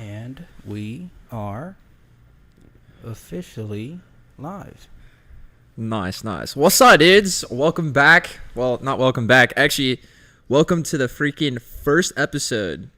And we are officially live. Nice. What's up, dudes? Welcome back. Well, not welcome back. Actually, welcome to the freaking first episode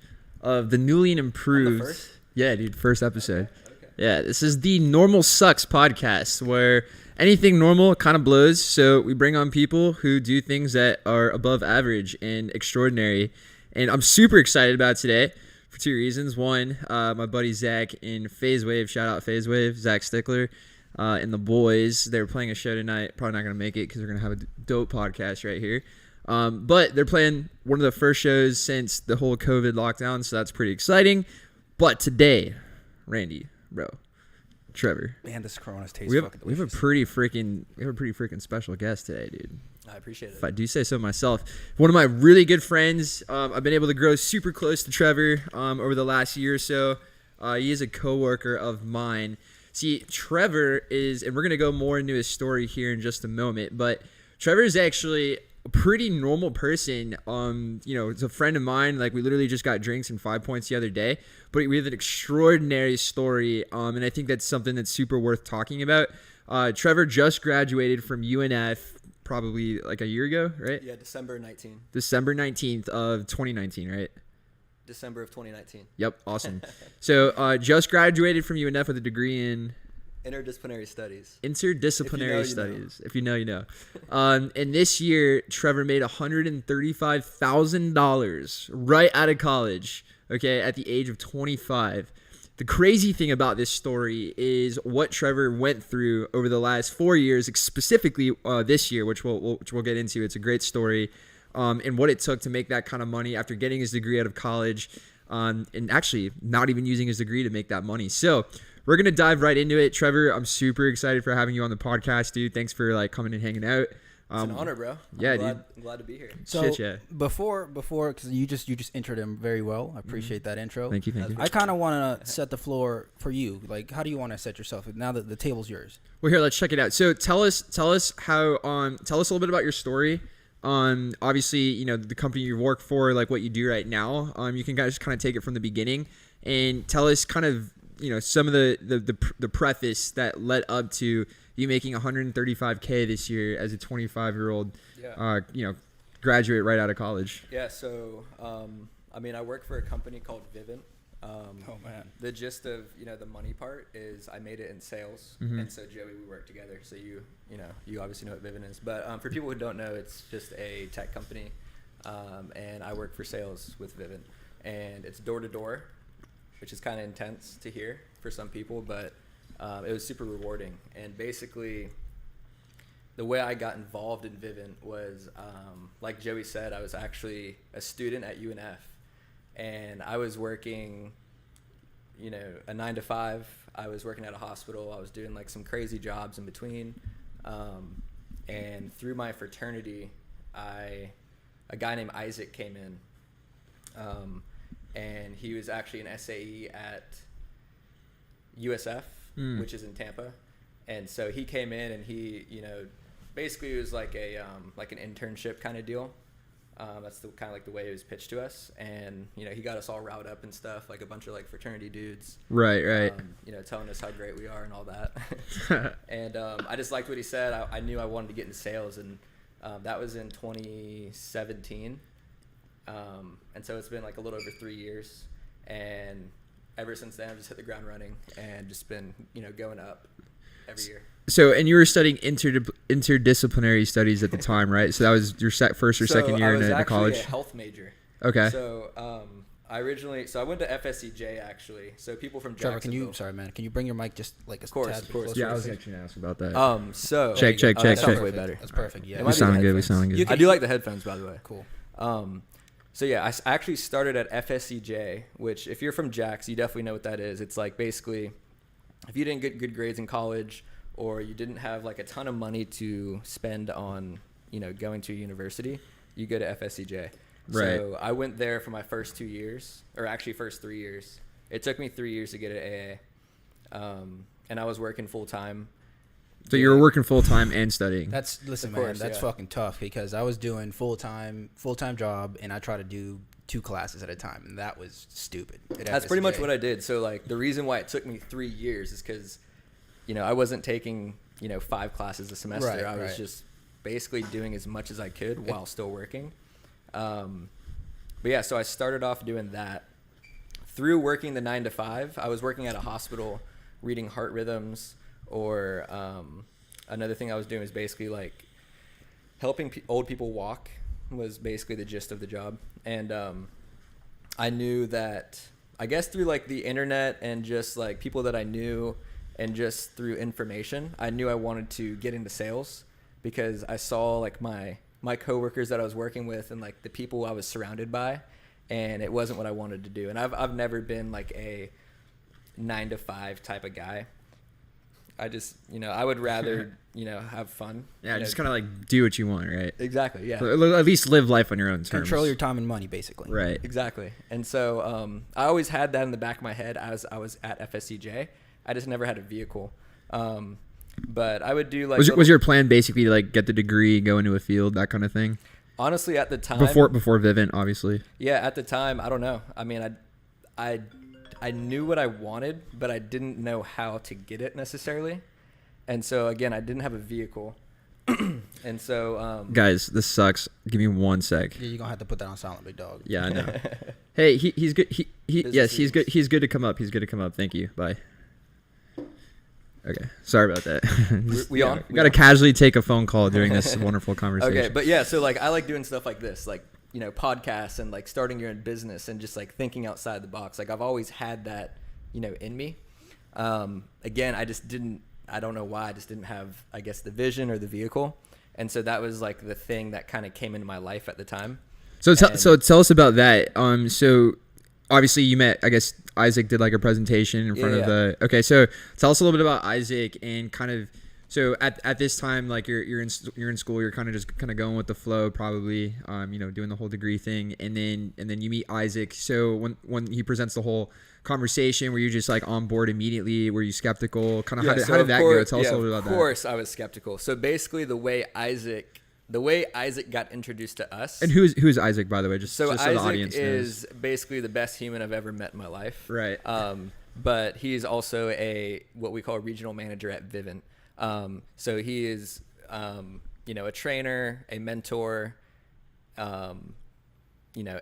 of the newly and improved. First? Yeah, dude, first episode. Okay. Yeah, this is the Normal Sucks podcast where anything normal kind of blows. So we bring on people who do things that are above average and extraordinary. And I'm super excited about today for two reasons. One, my buddy Zach in Phase Wave, shout out Phase Wave, Zach Stickler, and the boys. They were playing a show tonight. Probably not going to make it because we're going to have a dope podcast right here. But they're playing one of the first shows since the whole COVID lockdown, so that's pretty exciting. But today, Randy, bro, Trevor, Man, this Corona's tastes we fucking have a delicious. pretty freaking special guest today, dude. I appreciate it. If I do say so myself, one of my really good friends. I've been able to grow super close to Trevor over the last year or so. He is a coworker of mine. See, Trevor is, and we're gonna go more into his story here in just a moment. But Trevor is actually a pretty normal person. It's a friend of mine. Like, we literally just got drinks and 5 points the other day. But we have an extraordinary story, and I think that's something that's super worth talking about. Trevor just graduated from UNF. Probably like a year ago, right? Yeah, December 19th of 2019, right? December of 2019. Yep, awesome. So just graduated from UNF with a degree in Interdisciplinary studies. interdisciplinary If you know, you know. studies. If you know, you know. And this year, Trevor made $135,000 right out of college, okay, at the age of 25. The crazy thing about this story is what Trevor went through over the last 4 years, specifically this year, which we'll get into. It's a great story, and what it took to make that kind of money after getting his degree out of college, and actually not even using his degree to make that money. So we're gonna dive right into it. Trevor, I'm super excited for having you on the podcast, dude. Thanks for coming and hanging out. It's an honor, bro. Yeah, I'm glad to be here. So Shit, yeah. before, because you just introed him very well. I appreciate that intro. Thank you. I kind of want to set the floor for you. Like, how do you want to set yourself now that the table's yours? Well, here, let's check it out. So tell us how tell us a little bit about your story. Obviously, the company you work for, like what you do right now. You can guys kind of take it from the beginning and tell us kind of some of the preface that led up to you making $135K this year as a 25-year-old, graduate right out of college. Yeah, so, I work for a company called Vivint. Oh, man. The gist of, the money part is I made it in sales. Mm-hmm. And so, Joey, we work together. So, you obviously know what Vivint is. But for people who don't know, it's just a tech company. And I work for sales with Vivint. And it's door-to-door, which is kind of intense to hear for some people. But it was super rewarding. And basically, the way I got involved in Vivint was, like Joey said, I was actually a student at UNF. And I was working, a 9-to-5. I was working at a hospital. I was doing some crazy jobs in between. And through my fraternity, a guy named Isaac came in. And he was actually an SAE at USF, which is in Tampa. And so he came in and he, basically it was like an internship kind of deal. That's the kind of the way it was pitched to us. And, he got us all riled up and stuff, like a bunch of fraternity dudes. Right. Telling us how great we are and all that. And I just liked what he said. I knew I wanted to get into sales, and that was in 2017. And so it's been a little over 3 years, and ever since then I've just hit the ground running and just been going up every year. So, and you were studying interdisciplinary studies at the time, right? So that was your first or second year in college? I was actually a health major. Okay. So I went to FSCJ actually. So people from Trevor, Jacksonville. can you bring your mic just a Of course. tad closer? Yeah, I was actually gonna ask about that. So Check. that sounds way Perfect. better. That's perfect. Yeah. It We might be sound the good. headphones. I do like the headphones, by the way. Cool. So yeah, I actually started at FSCJ, which if you're from Jax, you definitely know what that is. It's basically if you didn't get good grades in college, or you didn't have a ton of money to spend on, going to a university, you go to FSCJ. Right. So I went there for my first 2 years, or actually first 3 years. It took me 3 years to get an AA. And I was working full time, So you were working full time and studying. Listen, Of man, course, that's yeah. fucking tough because I was doing full time job, and I try to do 2 classes at a time, and that was stupid. That's pretty much what I did. So like the reason why it took me 3 years is because, I wasn't taking 5 classes a semester. Right, I was right. just basically doing as much as I could while still working. But yeah, so I started off doing that. Through working the 9 to 5, I was working at a hospital reading heart rhythms, or another thing I was doing was basically like helping old people walk was basically the gist of the job. And I knew that, I guess through like the internet and just like people that I knew and just through information, I knew I wanted to get into sales because I saw like my coworkers that I was working with and like the people I was surrounded by, and it wasn't what I wanted to do. And I've never been like a 9 to 5 type of guy. I just, I would rather, have fun. Yeah, just kind of like do what you want, right? Exactly, yeah. So at least live life on your own terms. Control your time and money, basically. Right. Exactly. And so I always had that in the back of my head as I was at FSCJ. I just never had a vehicle. But I would do like... Was your plan basically to like get the degree, go into a field, that kind of thing? Honestly, at the time... Before Vivint, obviously. Yeah, at the time, I don't know. I mean, I knew what I wanted, but I didn't know how to get it necessarily. And so, again, I didn't have a vehicle. And so... Guys, this sucks. Give me 1 sec. Yeah, you're going to have to put that on silent, big dog. Yeah, I know. Hey, he's good. Yes, he's good. He's good to come up. He's good to come up. Thank you. Bye. Okay. Sorry about that. We on? We got to casually take a phone call during this wonderful conversation. Okay, but yeah, so like I like doing stuff like this, like, podcasts and like starting your own business and just like thinking outside the box. Like I've always had that, in me. Again, I don't know why, I just didn't have, I guess, the vision or the vehicle. And so that was like the thing that kind of came into my life at the time. So tell us about that. So obviously you met, I guess Isaac did like a presentation in front of the, okay. So tell us a little bit about Isaac and kind of, so at this time, like you're in school, you're kind of going with the flow, probably, doing the whole degree thing. And then you meet Isaac. So when he presents the whole conversation, were you just like on board immediately? Were you skeptical? Kind of how did that go? Tell us a little bit about that. Of course I was skeptical. So basically the way Isaac got introduced to us. And who's Isaac, by the way? Just so Isaac the audience is basically the best human I've ever met in my life. Right. But he's also what we call a regional manager at Vivint. So he is, a trainer, a mentor,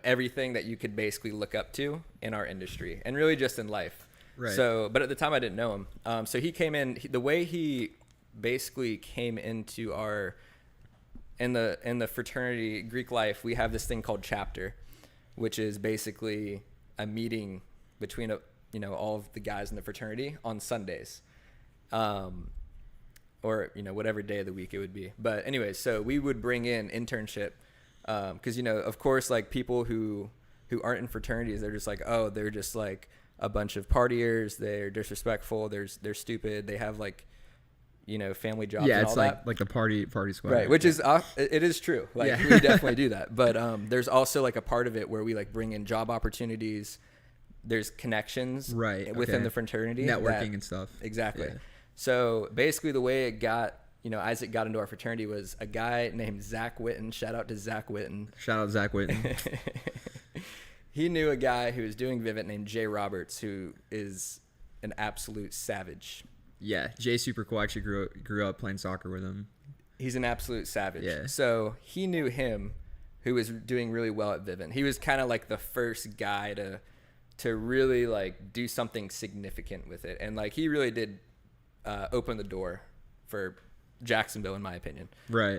everything that you could basically look up to in our industry and really just in life. Right. So, but at the time I didn't know him. So he came in, the way he basically came into in the fraternity Greek life, we have this thing called chapter, which is basically a meeting between all of the guys in the fraternity on Sundays. Or whatever day of the week it would be. But anyways, so we would bring in internship because of course, like people who aren't in fraternities, they're just like, oh, they're just like a bunch of partiers, they're disrespectful, they're stupid, they have like family jobs. Yeah, and it's all like that. like the party squad, right? Which is it is true. Like we definitely do that. But there's also like a part of it where we like bring in job opportunities. There's connections within the fraternity, networking and stuff. Exactly. Yeah. So basically the way it got, Isaac got into our fraternity was a guy named Zach Witten. Shout out to Zach Witten. Shout out Zach Witten. He knew a guy who was doing Vivint named Jay Roberts, who is an absolute savage. Yeah, Jay's super cool. I actually grew up playing soccer with him. He's an absolute savage. Yeah. So he knew him, who was doing really well at Vivint. He was kind of like the first guy to really like do something significant with it. And like he really did open the door for Jacksonville, in my opinion. Right.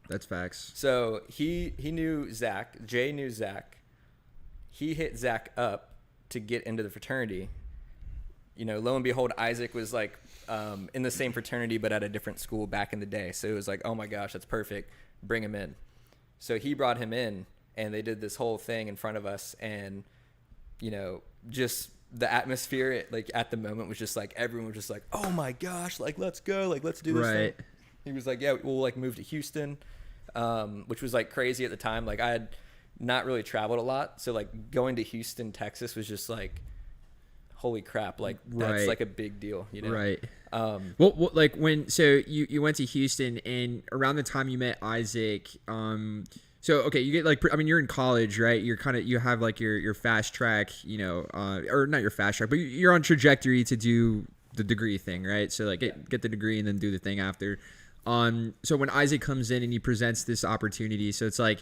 That's facts. So he knew Zach. Jay knew Zach. He hit Zach up to get into the fraternity. Lo and behold, Isaac was like in the same fraternity but at a different school back in the day. So it was like, oh my gosh, that's perfect. Bring him in. So he brought him in, and they did this whole thing in front of us, and just the atmosphere at the moment was just like everyone was just like, oh my gosh, like let's go, like let's do this thing. He was like, yeah, we'll like move to Houston, which was like crazy at the time. Like I had not really traveled a lot, so like going to Houston, Texas was just like, holy crap, like that's like a big deal, Right. Well, like so you went to Houston, and around the time you met Isaac, so okay, you get like, I mean, you're in college, right? You have like your fast track, or not your fast track, but you're on trajectory to do the degree thing, right? So like get the degree and then do the thing after. So when Isaac comes in and he presents this opportunity, so it's like,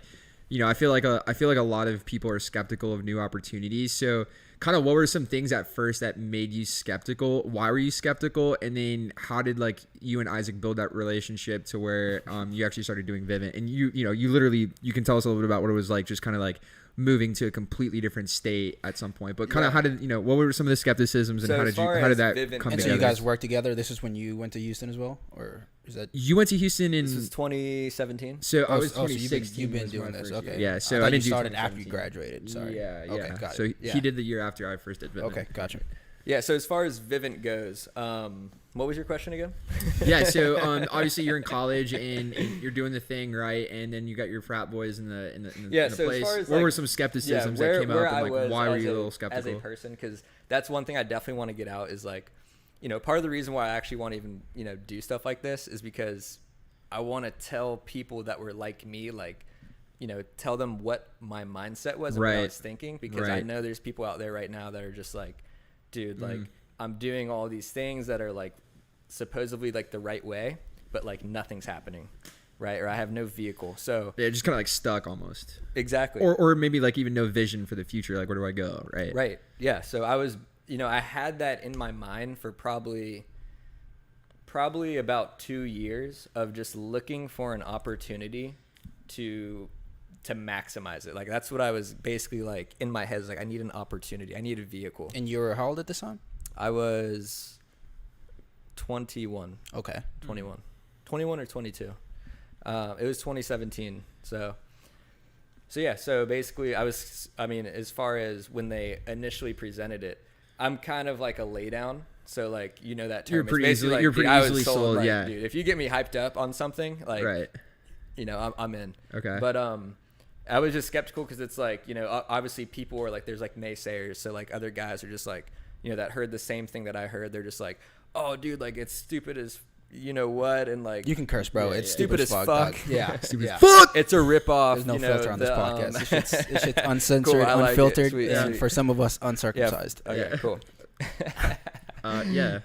I feel like a lot of people are skeptical of new opportunities. So kind of what were some things at first that made you skeptical? Why were you skeptical? And then how did like you and Isaac build that relationship to where you actually started doing Vivint? And you literally, you can tell us a little bit about what it was like, just kind of like moving to a completely different state at some point. But kind of how did, what were some of the skepticisms, and how did that come and together? so you guys worked together. This is when you went to Houston as well, or is that you went to Houston in? This was 2017. So I was so 2016. you've been was doing my this, first year. okay? Yeah. So I thought didn't you do started after you 2017. graduated. Sorry. Yeah. Okay, got So it. Yeah. he did the year after I first did Vivint. Okay, gotcha. Yeah. So as far as Vivint goes, what was your question again? Yeah, so obviously you're in college and you're doing the thing, right? And then you got your frat boys in the so place. as far as what like, were some skepticisms that came up, and like why were you a little skeptical? As a person? Because that's one thing I definitely want to get out is like, part of the reason why I actually want to even do stuff like this is because I want to tell people that were like me, like, tell them what my mindset was and what I was thinking, because I know there's people out there right now that are just like, dude, like I'm doing all these things that are like supposedly like the right way, but like nothing's happening, right? Or I have no vehicle, so yeah, just kind of like stuck almost. Exactly. Or maybe like even no vision for the future, like where do I go, right? Right. Yeah. So I was, I had that in my mind for probably about 2 years of just looking for an opportunity to maximize it. Like that's what I was basically like in my head, like I need an opportunity, I need a vehicle. And you were how old at this time? I was 21. Okay. 21 or 22. It was 2017. So yeah, so basically as far as when they initially presented it, I'm kind of like a laydown. So like, that term. You're pretty easily sold. Like, yeah. Dude, if you get me hyped up on something, like, right. I'm in. Okay. But, I was just skeptical because it's like, obviously people are like, there's like naysayers. So like other guys are just like, that heard the same thing that I heard. They're just like, oh dude, like it's stupid as what, and like you can curse, bro. It's stupid as fuck. Dog. Yeah, stupid as fuck. It's a ripoff. There's no filter on this podcast. It's shit's uncensored, cool, like unfiltered, sweet, and sweet. for some of us, uncircumcised. Yeah. Okay, cool. Yeah.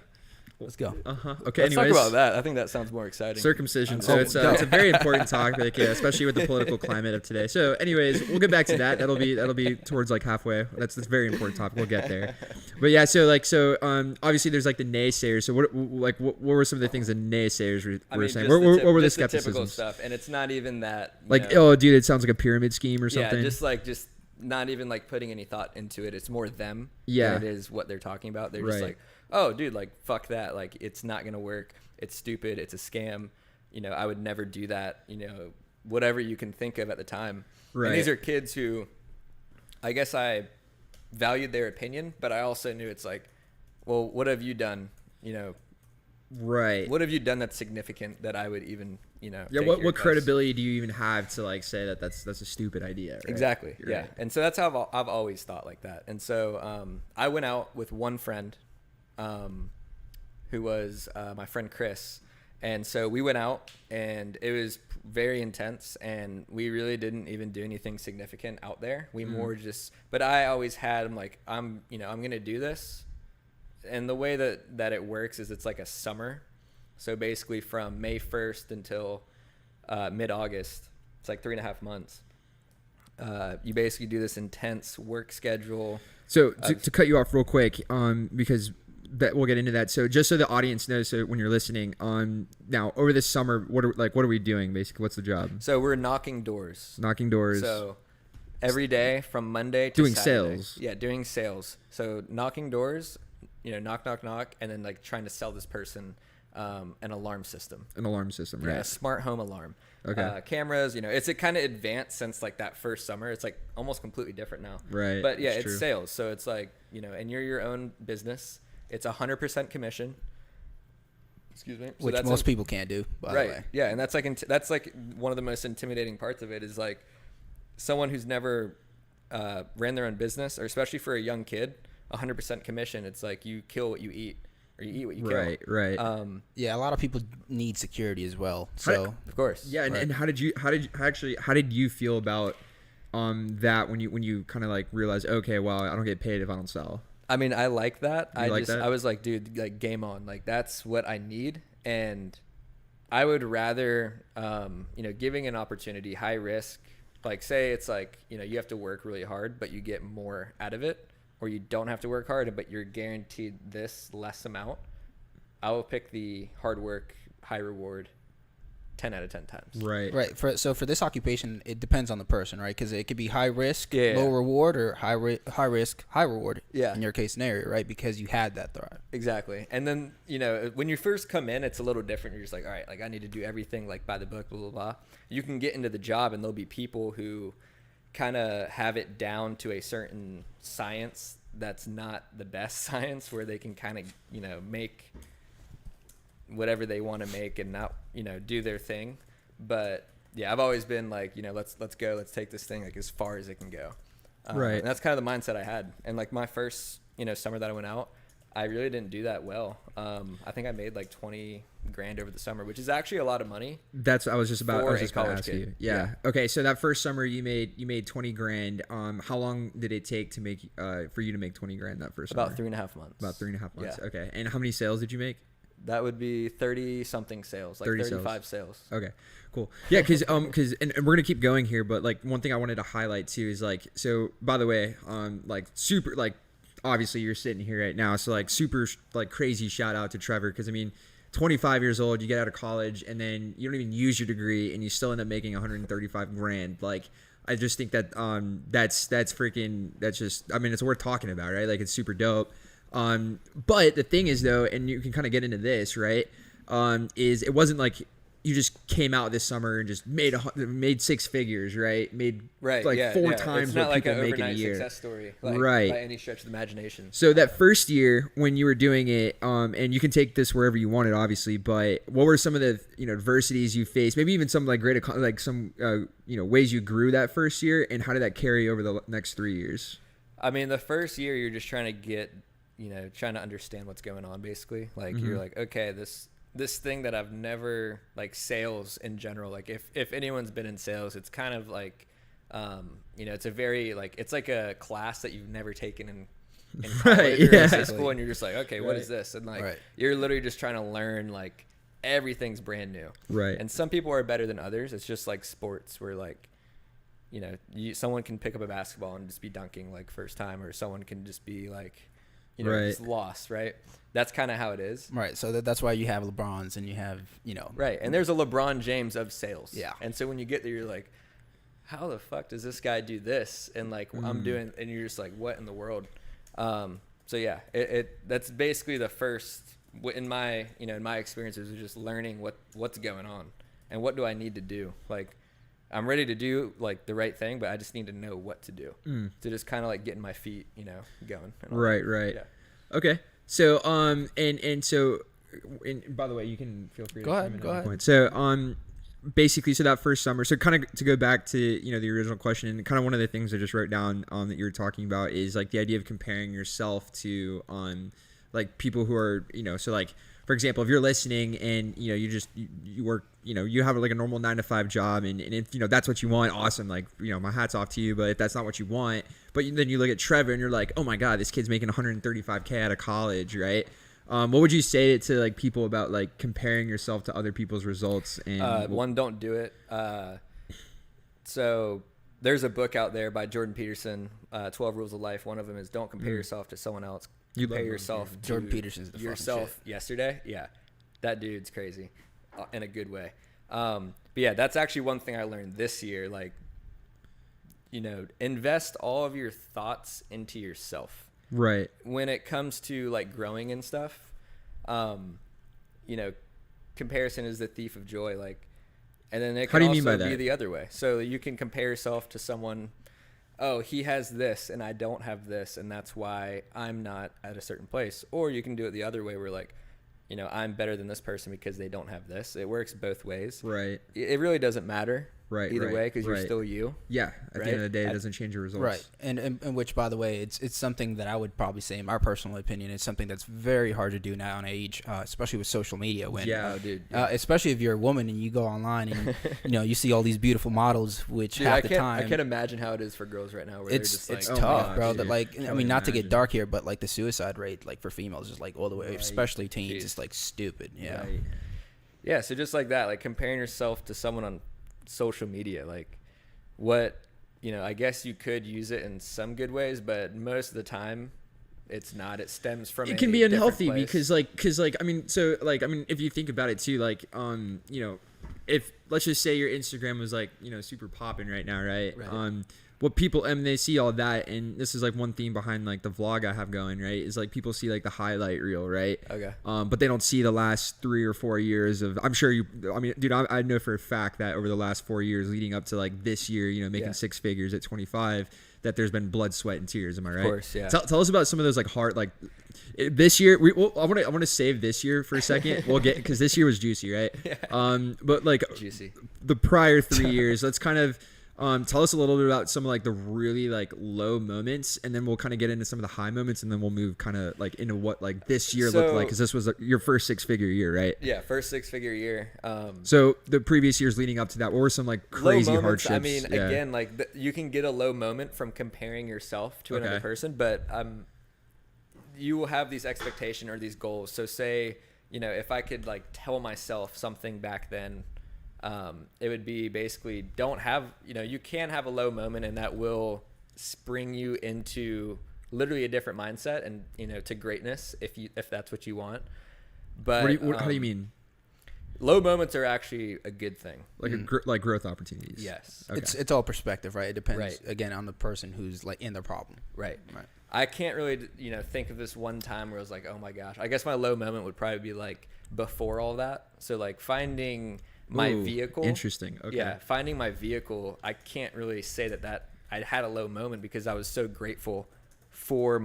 Let's go. Okay. Let's anyways, talk about that. I think that sounds more exciting. Circumcision. So it's a very important topic, especially with the political climate of today. So, anyways, we'll get back to that. That'll be towards like halfway. That's a very important topic. We'll get there. But yeah, so obviously there's like the naysayers. So what were some of the things the naysayers were saying? What were the skepticisms? Typical stuff, and it's not even that. Like, oh, dude, it sounds like a pyramid scheme or something. Yeah, just not even like putting any thought into it. It's more them. Yeah. Than it is what they're talking about. They're just like, oh dude, like fuck that, like it's not gonna work, it's stupid, it's a scam, I would never do that, whatever you can think of at the time. Right. And these are kids who I guess I valued their opinion, but I also knew it's like, well, what have you done, right, what have you done that's significant that I would even yeah, what credibility do you even have to like say that that's a stupid idea, right? Exactly. You're yeah right. And so that's how I've always thought like that. And so I went out with one friend who was my friend Chris, and so we went out and it was very intense, and we really didn't even do anything significant out there. We more just, but I always had, I'm like, I'm gonna do this, and the way that it works is it's like a summer, so basically from May 1st until mid-August, it's like 3.5 months. You basically do this intense work schedule. So to cut you off real quick, because that we'll get into that. So just so the audience knows, so when you're listening, now over this summer, what are we doing basically? What's the job? So we're knocking doors. Knocking doors. So every day from Monday to doing Saturday. sales. Yeah, doing sales. So knocking doors, knock, knock, knock, and then like trying to sell this person an alarm system. An alarm system, right? Yeah, a smart home alarm. Okay. Cameras, it's a kind of advanced since like that first summer. It's like almost completely different now. Right. But yeah, it's true. sales. So it's like, and you're your own business. It's 100% commission. Excuse me. So Which most people can't do, by the way. Yeah, and that's like one of the most intimidating parts of it is like someone who's never ran their own business, or especially for a young kid, 100% commission. It's like you kill what you eat. or you eat what you Right, kill. right. Yeah, a lot of people need security as well. So Of course. Yeah, and how did you feel about that when you kind of like realized, okay, well, I don't get paid if I don't sell? I mean, I like that. You like that? I was like, dude, like game on. Like that's what I need. And I would rather, giving an opportunity, high risk, like say it's like, you have to work really hard, but you get more out of it, or you don't have to work hard, but you're guaranteed this less amount. I will pick the hard work, high reward 10 out of 10 times. Right. So for this occupation, it depends on the person, right? Because it could be high risk, Yeah. low reward, or high risk, high reward. Yeah. In your case scenario, right? Because you had that thrive. Exactly. And then, when you first come in, it's a little different. You're just like, all right, like I need to do everything like by the book, blah, blah, blah. You can get into the job and there'll be people who kind of have it down to a certain science that's not the best science, where they can kind of, make whatever they want to make and not, do their thing. But yeah, I've always been like, let's go, let's take this thing like as far as it can go. Right. And that's kind of the mindset I had. And like my first, summer that I went out, I really didn't do that well. I think I made like 20 grand over the summer, which is actually a lot of money. I was just about to ask kid. you. Yeah. Okay. So that first summer you made 20 grand. How long did it take to make, for you to make 20 grand that first summer? About 3.5 months. About 3.5 months. Yeah. Okay. And how many sales did you make? That would be 30 something sales, like 35 sales. Okay, cool. Yeah, because and we're gonna keep going here, but like one thing I wanted to highlight too is like, so by the way, like super, like obviously you're sitting here right now, so like super like crazy shout out to Trevor, because I mean, 25 years old, you get out of college and then you don't even use your degree and you still end up making 135 grand. Like I just think that that's just, I mean, it's worth talking about, right? Like it's super dope. But the thing is though, and you can kind of get into this, right? Is it wasn't like you just came out this summer and just made six figures, right? Made four times it's not what like people an make in a overnight year. success story, like, right? By any stretch of the imagination. So that first year when you were doing it, and you can take this wherever you want it, obviously. But what were some of the adversities you faced? Maybe even some like some ways you grew that first year, and how did that carry over the next 3 years? I mean, the first year you're just trying to get, trying to understand what's going on, basically. Like you're like, okay, this thing that I've never, like sales in general, like if anyone's been in sales, it's kind of like, it's a very like, it's like a class that you've never taken in college or in high school, and you're just like, okay, what is this? And like, you're literally just trying to learn, like everything's brand new. Right. And some people are better than others. It's just like sports where like, someone can pick up a basketball and just be dunking like first time, or someone can just be like, just lost, right? That's kind of how it is. Right. So that's why you have LeBrons and you have, Right. And there's a LeBron James of sales. Yeah. And so when you get there, you're like, how the fuck does this guy do this? And like, I'm doing, and you're just like, what in the world? So yeah, that's basically the first, in my experiences, is just learning what's going on and what do I need to do? Like, I'm ready to do like the right thing, but I just need to know what to do to just kind of like getting my feet, going. Right. Yeah. Okay. So, so by the way, you can feel free to go ahead. Point. So, basically, so that first summer, so kind of to go back to, the original question, and kind of one of the things I just wrote down that you were talking about is like the idea of comparing yourself to, like people who are, so like, for example, if you're listening and, you work, you have like a normal 9-to-5 job and if, that's what you want, awesome. Like, my hat's off to you, but if that's not what you want, but then you look at Trevor and you're like, oh my God, this kid's making 135K out of college. Right. What would you say to like people about like comparing yourself to other people's results? And one, don't do it. So there's a book out there by Jordan Peterson, 12 Rules of Life. One of them is don't compare yourself to someone else. Compare yourself to Jordan Peterson's the yourself yesterday. Yeah, that dude's crazy in a good way. But yeah, that's actually one thing I learned this year. Like, invest all of your thoughts into yourself. Right. When it comes to like growing and stuff, comparison is the thief of joy. Like, and then it can also be the other way. So you can compare yourself to someone. Oh, he has this and I don't have this, and that's why I'm not at a certain place. Or you can do it the other way where like, I'm better than this person because they don't have this. It works both ways. Right. It really doesn't matter. either way because you're still you. Yeah, at the end of the day, it doesn't change your results. Right, and which, by the way, it's something that I would probably say, in my personal opinion, it's something that's very hard to do now in age, especially with social media. When, especially if you're a woman and you go online and you see all these beautiful models, which half the time I can't imagine how it is for girls right now. Where it's they're just it's tough, bro. That not to get dark here, but like the suicide rate, like for females, is like all the way, especially teens, it's like stupid. Yeah. Right. Yeah, so just like that, like comparing yourself to someone on social media, like what, I guess you could use it in some good ways, but most of the time it's not. It stems from it can be unhealthy because if you think about it too, like, if let's just say your Instagram was like, super popping right now, right? What people, they see all that, and this is like one theme behind like the vlog I have going, right, is like people see like the highlight reel, right? Okay. But they don't see the last 3 or 4 years of, I'm sure dude, I know for a fact that over the last 4 years leading up to like this year, making 6 figures at 25, that there's been blood, sweat, and tears. Am I right? Of course, yeah. Tell us about some of those like hard, like this year. I want to save this year for a second. We'll get, because this year was juicy, right? Yeah. But like juicy. The prior 3 years, let's kind of tell us a little bit about some of like the really like low moments, and then we'll kind of get into some of the high moments, and then we'll move kind of like into what like this year looked like, because this was your first 6-figure year, right? Yeah, first 6-figure year. So the previous years leading up to that, what were some like crazy hardships? I mean, again, like you can get a low moment from comparing yourself to another person, but you will have these expectations or these goals. So say, if I could like tell myself something back then, it would be basically don't have, you can have a low moment, and that will spring you into literally a different mindset and, to greatness if that's what you want. But how do you mean? Low moments are actually a good thing. Like like growth opportunities. Yes. Okay. It's all perspective, right? It depends again on the person who's like in the problem. Right. I can't really, think of this one time where I was like, oh my gosh. I guess my low moment would probably be like before all that. So like finding my vehicle. Interesting. Okay. Yeah, finding my vehicle, I can't really say that I had a low moment because I was so grateful for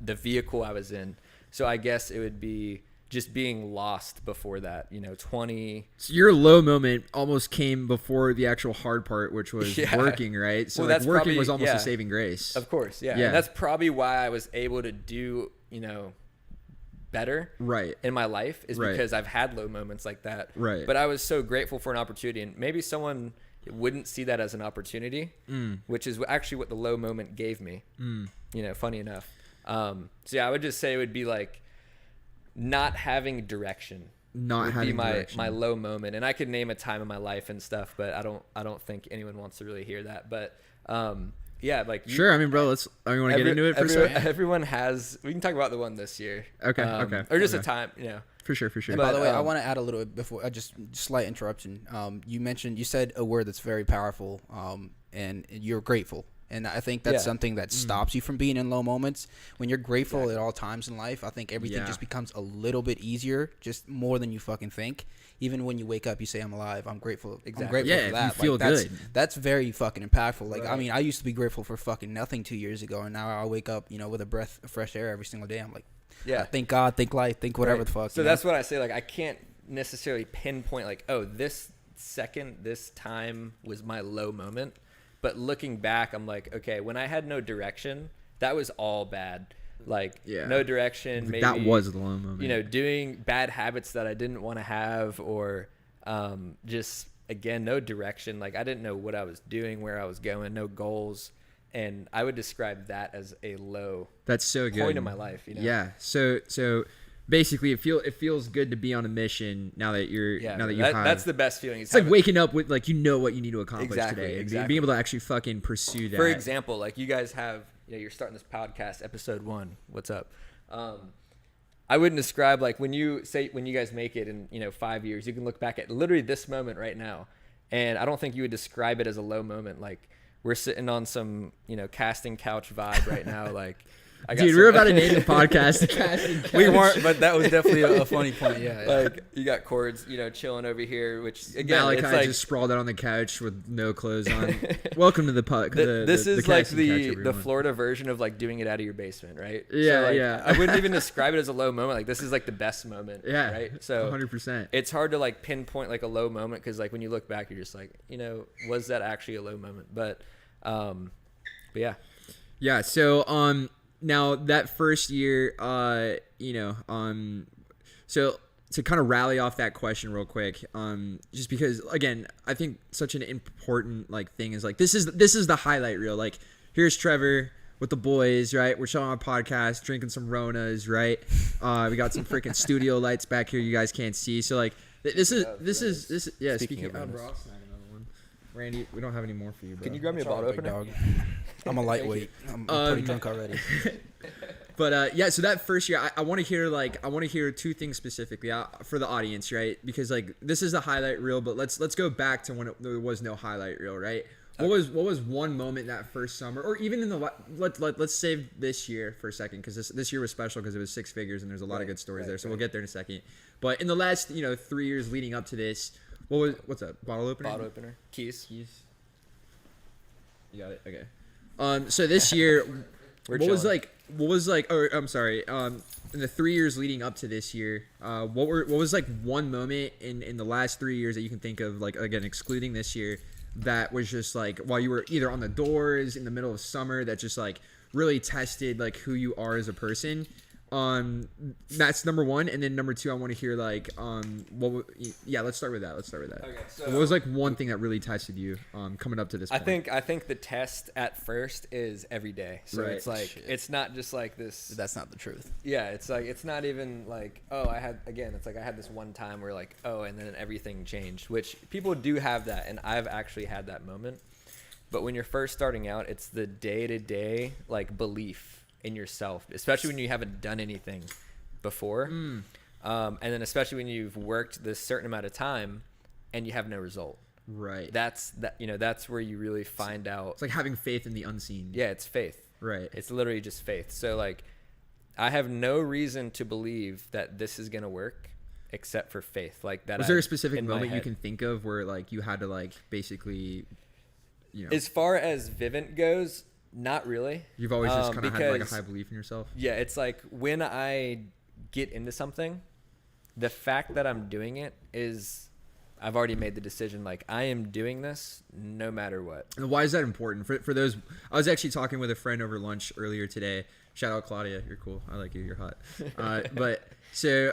the vehicle I was in. So I guess it would be just being lost before that, 20. So your low moment almost came before the actual hard part, which was working, right? So like working was almost a saving grace. Of course, yeah. And that's probably why I was able to do, better in my life is because I've had low moments like that. Right. But I was so grateful for an opportunity, and maybe someone wouldn't see that as an opportunity, which is actually what the low moment gave me. Funny enough. So yeah, I would just say it would be like not having direction. My low moment, and I could name a time in my life and stuff, but I don't think anyone wants to really hear that. But yeah, like sure. I mean, bro, want to get into it for a second? Everyone has. We can talk about the one this year. Okay. Or just a time, For sure. And by the way, I want to add a little bit before just slight interruption. You said a word that's very powerful, and you're grateful. And I think that's something that stops you from being in low moments. When you're grateful at all times in life, I think everything just becomes a little bit easier, just more than you fucking think. Even when you wake up, you say, I'm alive. I'm grateful. Exactly. I'm grateful for that. You feel good. That's very fucking impactful. Like, I mean, I used to be grateful for fucking nothing 2 years ago, and now I wake up, with a breath of fresh air every single day. I'm like, thank God, thank life, thank whatever the fuck. So that's what I say. Like, I can't necessarily pinpoint, like, oh, this time was my low moment. But looking back, I'm like, okay, when I had no direction, that was all bad. Like, no direction. Maybe, that was the low moment. Doing bad habits that I didn't want to have, or just, again, no direction. Like, I didn't know what I was doing, where I was going, no goals. And I would describe that as a low That's so good. point in my life. Yeah. So basically, it feels good to be on a mission now that that's the best feeling. It's like waking up with like what you need to accomplish today, and exactly. being able to actually fucking pursue that. For example, like you guys have, you're starting this podcast, episode 1. What's up? I wouldn't describe like when you guys make it in 5 years, you can look back at literally this moment right now, and I don't think you would describe it as a low moment. Like we're sitting on some casting couch vibe right now, like. Dude, we were about to name the podcast the casting couch. We weren't, but that was definitely a funny point. Yeah, yeah. Like you got cords, chilling over here, which again, Malachi it's like, just sprawled out on the couch with no clothes on. Welcome to the puck. This is like the everyone. Florida version of like doing it out of your basement, right? Yeah, so, like, yeah. I wouldn't even describe it as a low moment. Like this is like the best moment. Yeah, right. So 100%. It's hard to like pinpoint like a low moment because like when you look back, you're just like, was that actually a low moment? But yeah. Yeah. So now that first year, so to kind of rally off that question real quick, just because again, I think such an important like thing is like this is the highlight reel. Like here's Trevor with the boys, right? We're showing our podcast, drinking some Ronas, right? We got some freaking studio lights back here you guys can't see. So like this is yeah. Speaking of Ross, another one. Randy, we don't have any more for you, bro. Can you grab me a bottle opener? Dog. I'm a lightweight. I'm pretty drunk already. But yeah, so that first year, I want to hear two things specifically for the audience, right? Because like this is the highlight reel, but let's go back to when there was no highlight reel, right? What was one moment that first summer, or even in the let's save this year for a second because this year was special because it was six figures and there's a lot of good stories there. So we'll get there in a second. But in the last 3 years leading up to this, what's that bottle opener? Bottle opener. Keys. You got it. Okay. So this year, what was like? Or I'm sorry. In the 3 years leading up to this year, what was like one moment in the last 3 years that you can think of, like again excluding this year, that was just like while you were either on the doors in the middle of summer that just like really tested like who you are as a person. That's number one, and then number two, I want to hear like let's start with that. Okay, so what was like one thing that really tested you coming up to this point? I think the test at first is every day. So Right. it's like it's not just like this. That's not the truth. Yeah, it's like it's not even like it's like I had this one time where like and then everything changed, which people do have that, and I've actually had that moment. But when you're first starting out, it's the day-to-day like belief in yourself, especially when you haven't done anything before, and then especially when you've worked this certain amount of time and you have no result. Right. That's where you really find out. It's like having faith in the unseen. Yeah, it's faith. Right. It's literally just faith. So like, I have no reason to believe that this is gonna work except for faith. Like that. Was there a specific moment you can think of where like you had to like basically, As far as Vivint goes, not really. You've always just kind of had like a high belief in yourself. Yeah, it's like when I get into something, the fact that I'm doing it is I've already made the decision. Like I am doing this no matter what. And why is that important for those? I was actually talking with a friend over lunch earlier today. Shout out Claudia, you're cool. I like you. You're hot. But so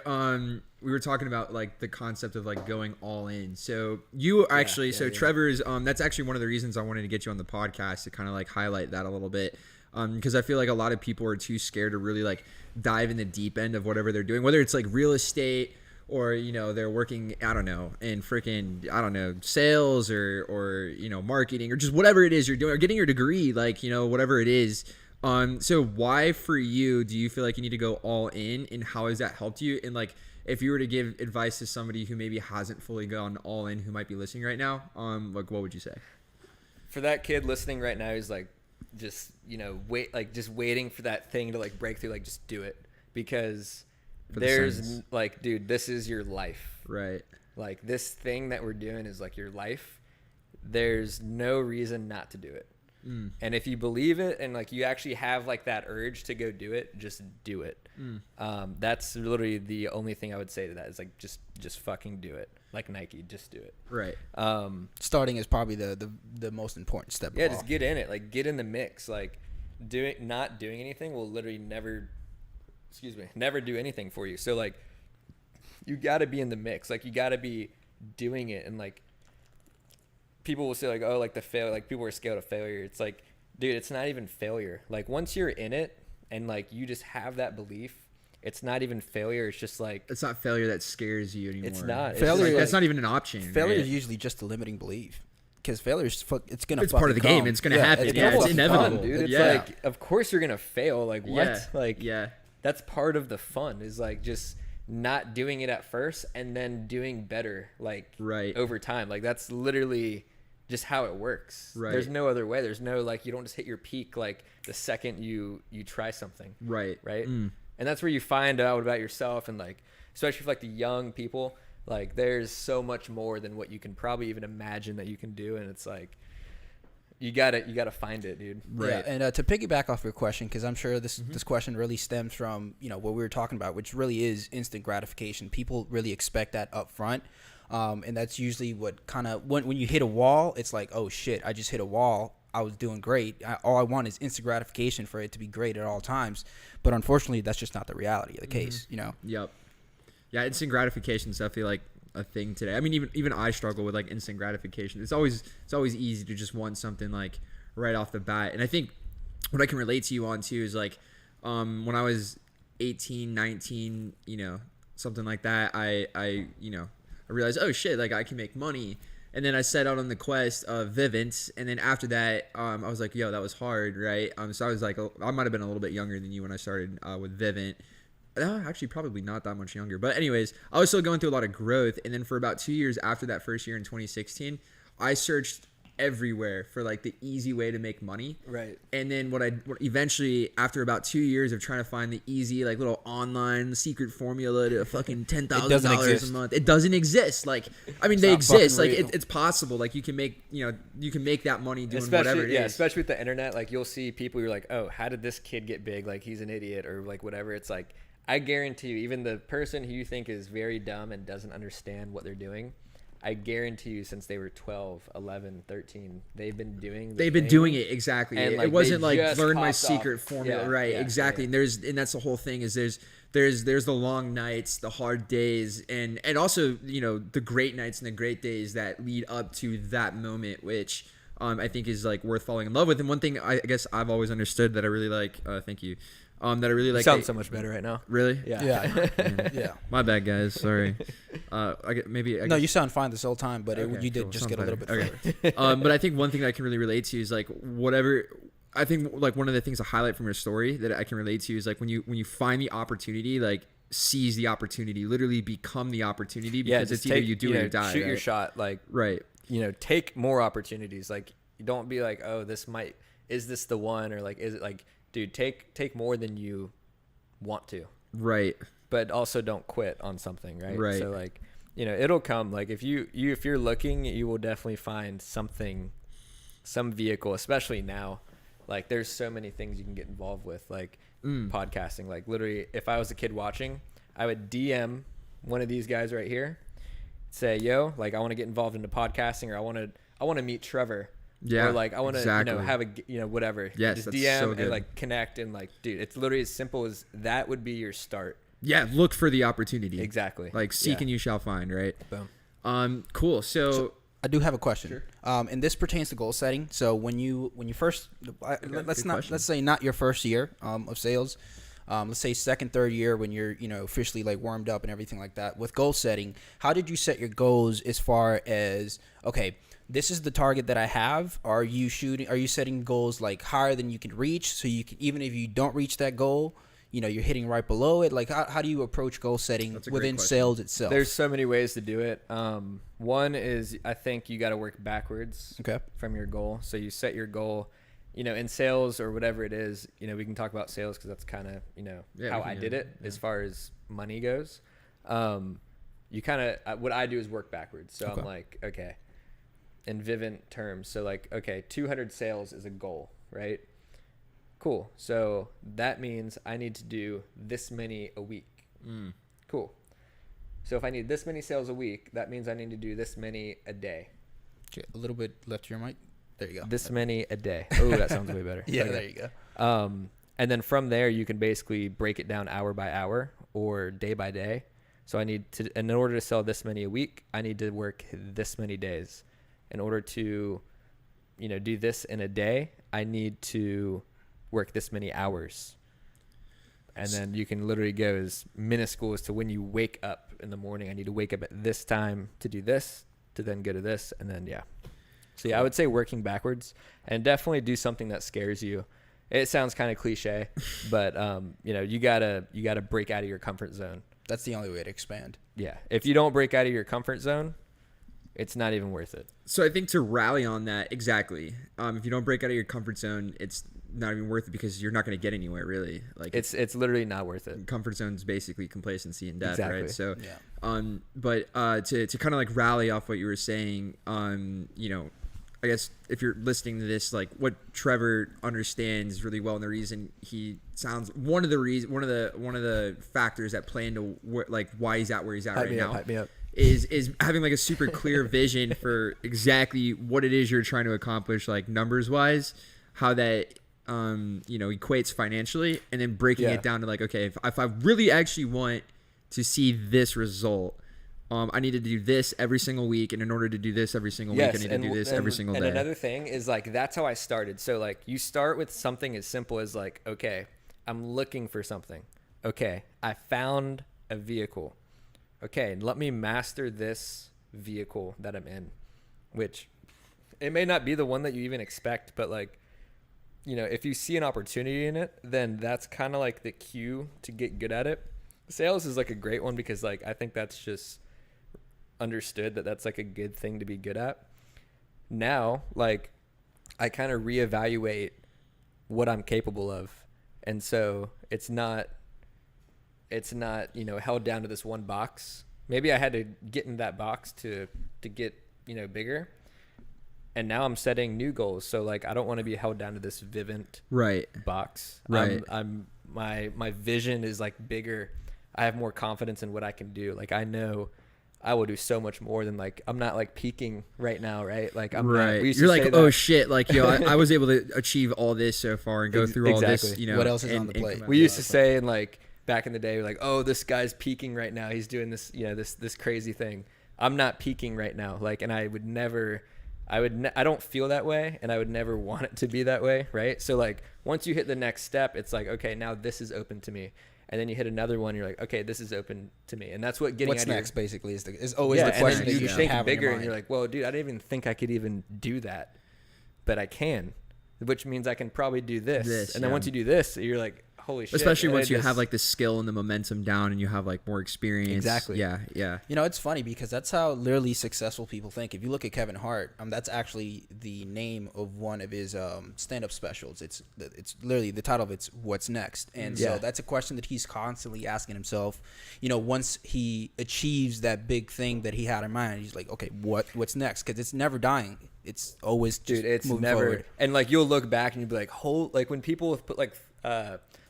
we were talking about like the concept of like going all in. So you actually, Trevor's that's actually one of the reasons I wanted to get you on the podcast to kind of like highlight that a little bit. Because I feel like a lot of people are too scared to really like dive in the deep end of whatever they're doing, whether it's like real estate or they're working in freaking sales or marketing or just whatever it is you're doing or getting your degree, like whatever it is. So why for you do you feel like you need to go all in, and how has that helped you? And like if you were to give advice to somebody who maybe hasn't fully gone all in, who might be listening right now, like what would you say? For that kid listening right now, who's like just just waiting for that thing to like break through, like just do it, because there's like, dude, this is your life, right? Like this thing that we're doing is like your life. There's no reason not to do it. And if you believe it and like you actually have like that urge to go do it, just do it. That's literally the only thing I would say to that is like just fucking do it. Like Nike, just do it. Right. Starting is probably the most important step. Yeah, just get in it. Like get in the mix. Like not doing anything will literally never do anything for you. So like you got to be in the mix. Like you got to be doing it. And like people will say like, oh, like the fail, like people are scared of failure. It's like, dude, it's not even failure. Like once you're in it and like you just have that belief, it's not even failure. It's just like, it's not failure that scares you anymore. It's not. Failure. It's that's not even an option. Failure is usually just a limiting belief. Because failure is it's part of the game. It's gonna happen. It's inevitable, fun, dude. It's like, of course you're gonna fail. Like what? Yeah. Like that's part of the fun. Is like just not doing it at first and then doing better. Like over time. Like that's literally just how it works. Right. There's no other way. There's no, like, you don't just hit your peak like the second you try something. Right. And that's where you find out about yourself, and like, especially for like the young people, like there's so much more than what you can probably even imagine that you can do, and it's like you gotta find it, dude. Right. Yeah, and to piggyback off your question, because I'm sure this question really stems from what we were talking about, which really is instant gratification. People really expect that up front. And that's usually what kind of, when you hit a wall, it's like, oh shit, I just hit a wall. I was doing great. All I want is instant gratification for it to be great at all times. But unfortunately, that's just not the reality of the case, Yep. Yeah, instant gratification is definitely like a thing today. I mean, even I struggle with like instant gratification. It's always easy to just want something like right off the bat. And I think what I can relate to you on too is like when I was 18, 19, something like that, I realized, oh shit, like I can make money. And then I set out on the quest of Vivint. And then after that, I was like, yo, that was hard, right? So I was like, I might have been a little bit younger than you when I started with Vivint. Actually, probably not that much younger. But anyways, I was still going through a lot of growth. And then for about 2 years after that first year in 2016, I searched everywhere for like the easy way to make money. Right. And then what eventually, after about 2 years of trying to find the easy like little online secret formula to fucking $10,000 a month, it doesn't exist. Like, I mean, they exist. Like it's possible. Like you can make that money doing whatever it is. Yeah, especially with the internet. Like you'll see people, you're like, oh, how did this kid get big? Like he's an idiot or like whatever. It's like, I guarantee you, even the person who you think is very dumb and doesn't understand what they're doing, I guarantee you, since they were 12, 11, 13, they've been doing it. Exactly. And it wasn't like learn my secret formula. Yeah, right. Yeah, exactly. Yeah. And that's the whole thing is there's the long nights, the hard days, and also, the great nights and the great days that lead up to that moment, which I think is like worth falling in love with. And one thing I guess I've always understood that I really like, thank you. That I really like. Sounds so much better right now. Really? Yeah. Yeah. My bad, guys. Sorry. No, you sound fine this whole time, but you did just get a little bit further. But I think one thing that I can really relate to is like whatever. I think like one of the things to highlight from your story that I can relate to is like when you find the opportunity, like seize the opportunity, literally become the opportunity, because it's either you do or you die. Shoot your shot, like right. Take more opportunities. Like you don't be like, oh, is this the one, or like is it like. Dude, take more than you want to. Right. But also don't quit on something, right? Right. So like, it'll come. Like if you're looking, you will definitely find something, some vehicle, especially now. Like there's so many things you can get involved with, like podcasting. Like literally, if I was a kid watching, I would DM one of these guys right here, say, yo, like I want to get involved into podcasting, or I want to meet Trevor. Yeah, or like I want to exactly. have a whatever. Yes, just that's DM so good. and like connect, and like, dude, it's literally as simple as that would be your start. Yeah, look for the opportunity. Exactly. Like seek and you shall find, right? Boom. Cool. So I do have a question. Sure. And this pertains to goal setting. So when you first, let's say not your first year of sales. Let's say second, third year when you're, officially like warmed up and everything like that. With goal setting, how did you set your goals as far as, okay, this is the target that I have? Are you setting goals like higher than you can reach? So you can, even if you don't reach that goal, you're hitting right below it. Like how do you approach goal setting within sales itself? There's so many ways to do it. One is, I think you got to work backwards from your goal. So you set your goal, in sales or whatever it is, we can talk about sales because that's kind of, how I did it as far as money goes. You kind of, what I do is work backwards. So I'm like, okay, in Vivint terms. So like, okay, 200 sales is a goal, right? Cool. So that means I need to do this many a week. Cool. So if I need this many sales a week, that means I need to do this many a day. Okay, a little bit left to your mic. There you go. This many a day. Oh, that sounds way better. Yeah, there you go. And then from there, you can basically break it down hour by hour or day by day. So I need to, in order to sell this many a week, I need to work this many days. In order to, do this in a day, I need to work this many hours. And then you can literally go as minuscule as to when you wake up in the morning. I need to wake up at this time to do this, to then go to this, and then So I would say working backwards, and definitely do something that scares you. It sounds kind of cliche, but you gotta break out of your comfort zone. That's the only way to expand. Yeah. If you don't break out of your comfort zone, it's not even worth it. So I think to rally on that, exactly. If you don't break out of your comfort zone, it's not even worth it because you're not going to get anywhere really. Like it's literally not worth it. Comfort zone is basically complacency and death, Exactly. right? So, Yeah. But to kind of like rally off what you were saying, you know, I guess if you're listening to this, like what Trevor understands really well, and the reason he sounds one of the factors that play into like why he's at where he's at right now. Hype me up. Is having like a super clear vision for exactly what it is you're trying to accomplish, like numbers wise, how that you know, equates financially, and then breaking it down to like, okay, if I really actually want to see this result, I need to do this every single week, and in order to do this every single week, I need to do this every single day. And another thing is like that's how I started. So like you start with something as simple as like, okay, I'm looking for something. Okay, I found a vehicle. Okay, let me master this vehicle that I'm in, which it may not be the one that you even expect, but like, you know, if you see an opportunity in it, then that's kind of like the cue to get good at it. Sales is like a great one because like I think that's just understood that that's like a good thing to be good at. Now, like I kind of reevaluate what I'm capable of. And so it's not, you know, held down to this one box. Maybe I had to get in that box to get, you know, bigger. And now I'm setting new goals. So like, I don't want to be held down to this Vivint box. Right. My vision is like bigger. I have more confidence in what I can do. Like I know I will do so much more than like, I'm not like peaking right now. Right. Like I'm right. Not, you're like, oh shit. Like, yo, I was able to achieve all this so far and go through all this, you know, what else is on the plate? We used to say, and like back in the day, we're like, oh, this guy's peaking right now. He's doing this, you know, this crazy thing. I'm not peaking right now. Like, and I don't feel that way, and I would never want it to be that way. Right. So like once you hit the next step, it's like, okay, now this is open to me. And then you hit another one, you're like, okay, this is open to me. And that's what getting what's out next of basically is always the question that you should think have bigger, in your and you're mind. like, well, dude, I didn't even think I could even do that, but I can, which means I can probably do this. And then once you do this, you're like, holy shit. Especially once you have like the skill and the momentum down and you have like more experience. Exactly. Yeah. You know, it's funny because that's how literally successful people think. If you look at Kevin Hart, that's actually the name of one of his stand-up specials. It's literally the title of it's What's Next. And so that's a question that he's constantly asking himself. You know, once he achieves that big thing that he had in mind, he's like, okay, what's next? Because it's never dying. It's always just it's moving never forward. And like you'll look back and you'll be like, like when people have put like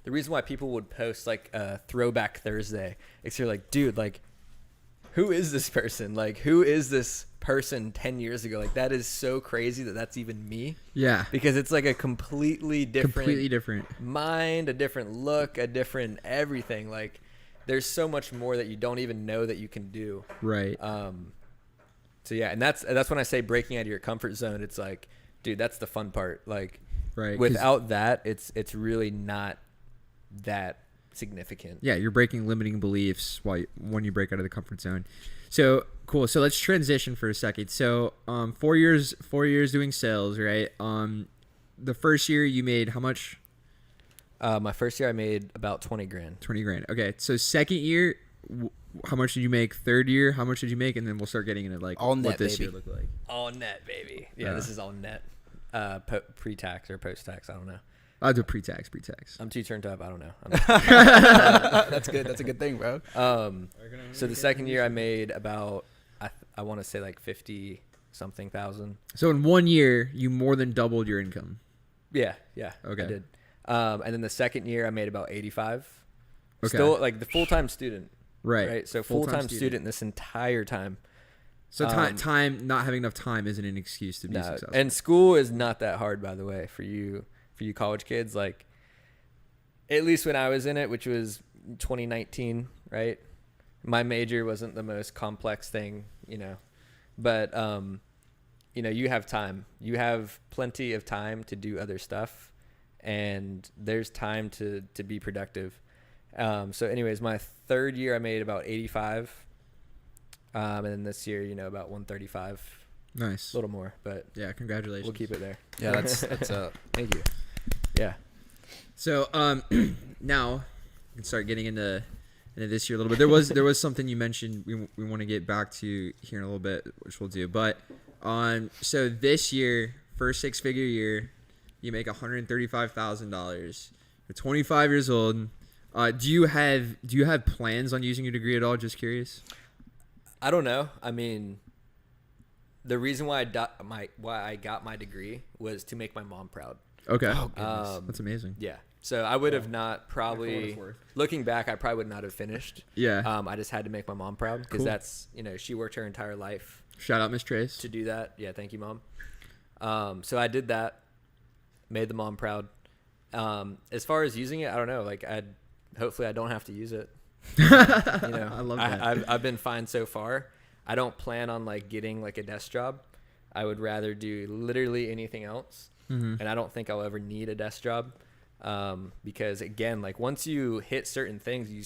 the reason why people would post like Throwback Thursday, it's you're like, dude, like who is this person? Like who is this person 10 years ago? Like that is so crazy that that's even me. Yeah. Because it's like a completely different mind, a different look, a different everything. Like there's so much more that you don't even know that you can do. Right. So yeah, and that's when I say breaking out of your comfort zone, it's like, dude, that's the fun part. Like right. Without that, it's really not that significant. Yeah, you're breaking limiting beliefs when you break out of the comfort zone. So cool. So let's transition for a second. So 4 years doing sales, right? The first year you made how much? My first year I made about 20 grand. 20 grand. Okay. So second year, how much did you make? Third year, how much did you make? And then we'll start getting into like all what net, this baby. year looked like. All net, baby. Yeah, this is all net. Pre-tax or post-tax, I don't know. I'll do pre-tax. I'm too turned up. I don't know. That's good. That's a good thing, bro. So the second year I made about, I want to say like 50 something thousand. So in 1 year, you more than doubled your income. Yeah. Okay. I did. And then the second year I made about 85. Okay. Still like the full-time student. Right. So full-time student this entire time. So time, not having enough time isn't an excuse to be successful. And school is not that hard, by the way, for you college kids. Like, at least when I was in it, which was 2019, right? My major wasn't the most complex thing, you know, but, you know, you have time. You have plenty of time to do other stuff, and there's time to be productive. So anyways, my third year I made about 85. And then this year, you know, about 135. Nice. A little more, but yeah, congratulations. we'll keep it there. Yeah, that's Thank you. Yeah. So now we can start getting into then this year a little bit. There was something you mentioned we want to get back to here in a little bit, which we'll do. But so this year, first 6-figure year, you make $135,000. You're 25 years old. Do you have plans on using your degree at all? Just curious. I don't know. I mean, the reason why I got my degree was to make my mom proud. Okay. Oh, that's amazing. Yeah. So I would have not probably, looking back, I probably would not have finished. Yeah. I just had to make my mom proud because that's, she worked her entire life. Shout out Miss Trace. To do that. Yeah. Thank you, Mom. So I did that, made the mom proud. As far as using it, I don't know. Like hopefully I don't have to use it. I love that. I've been fine so far. I don't plan on like getting like a desk job. I would rather do literally anything else. Mm-hmm. And I don't think I'll ever need a desk job. Because again, like once you hit certain things, you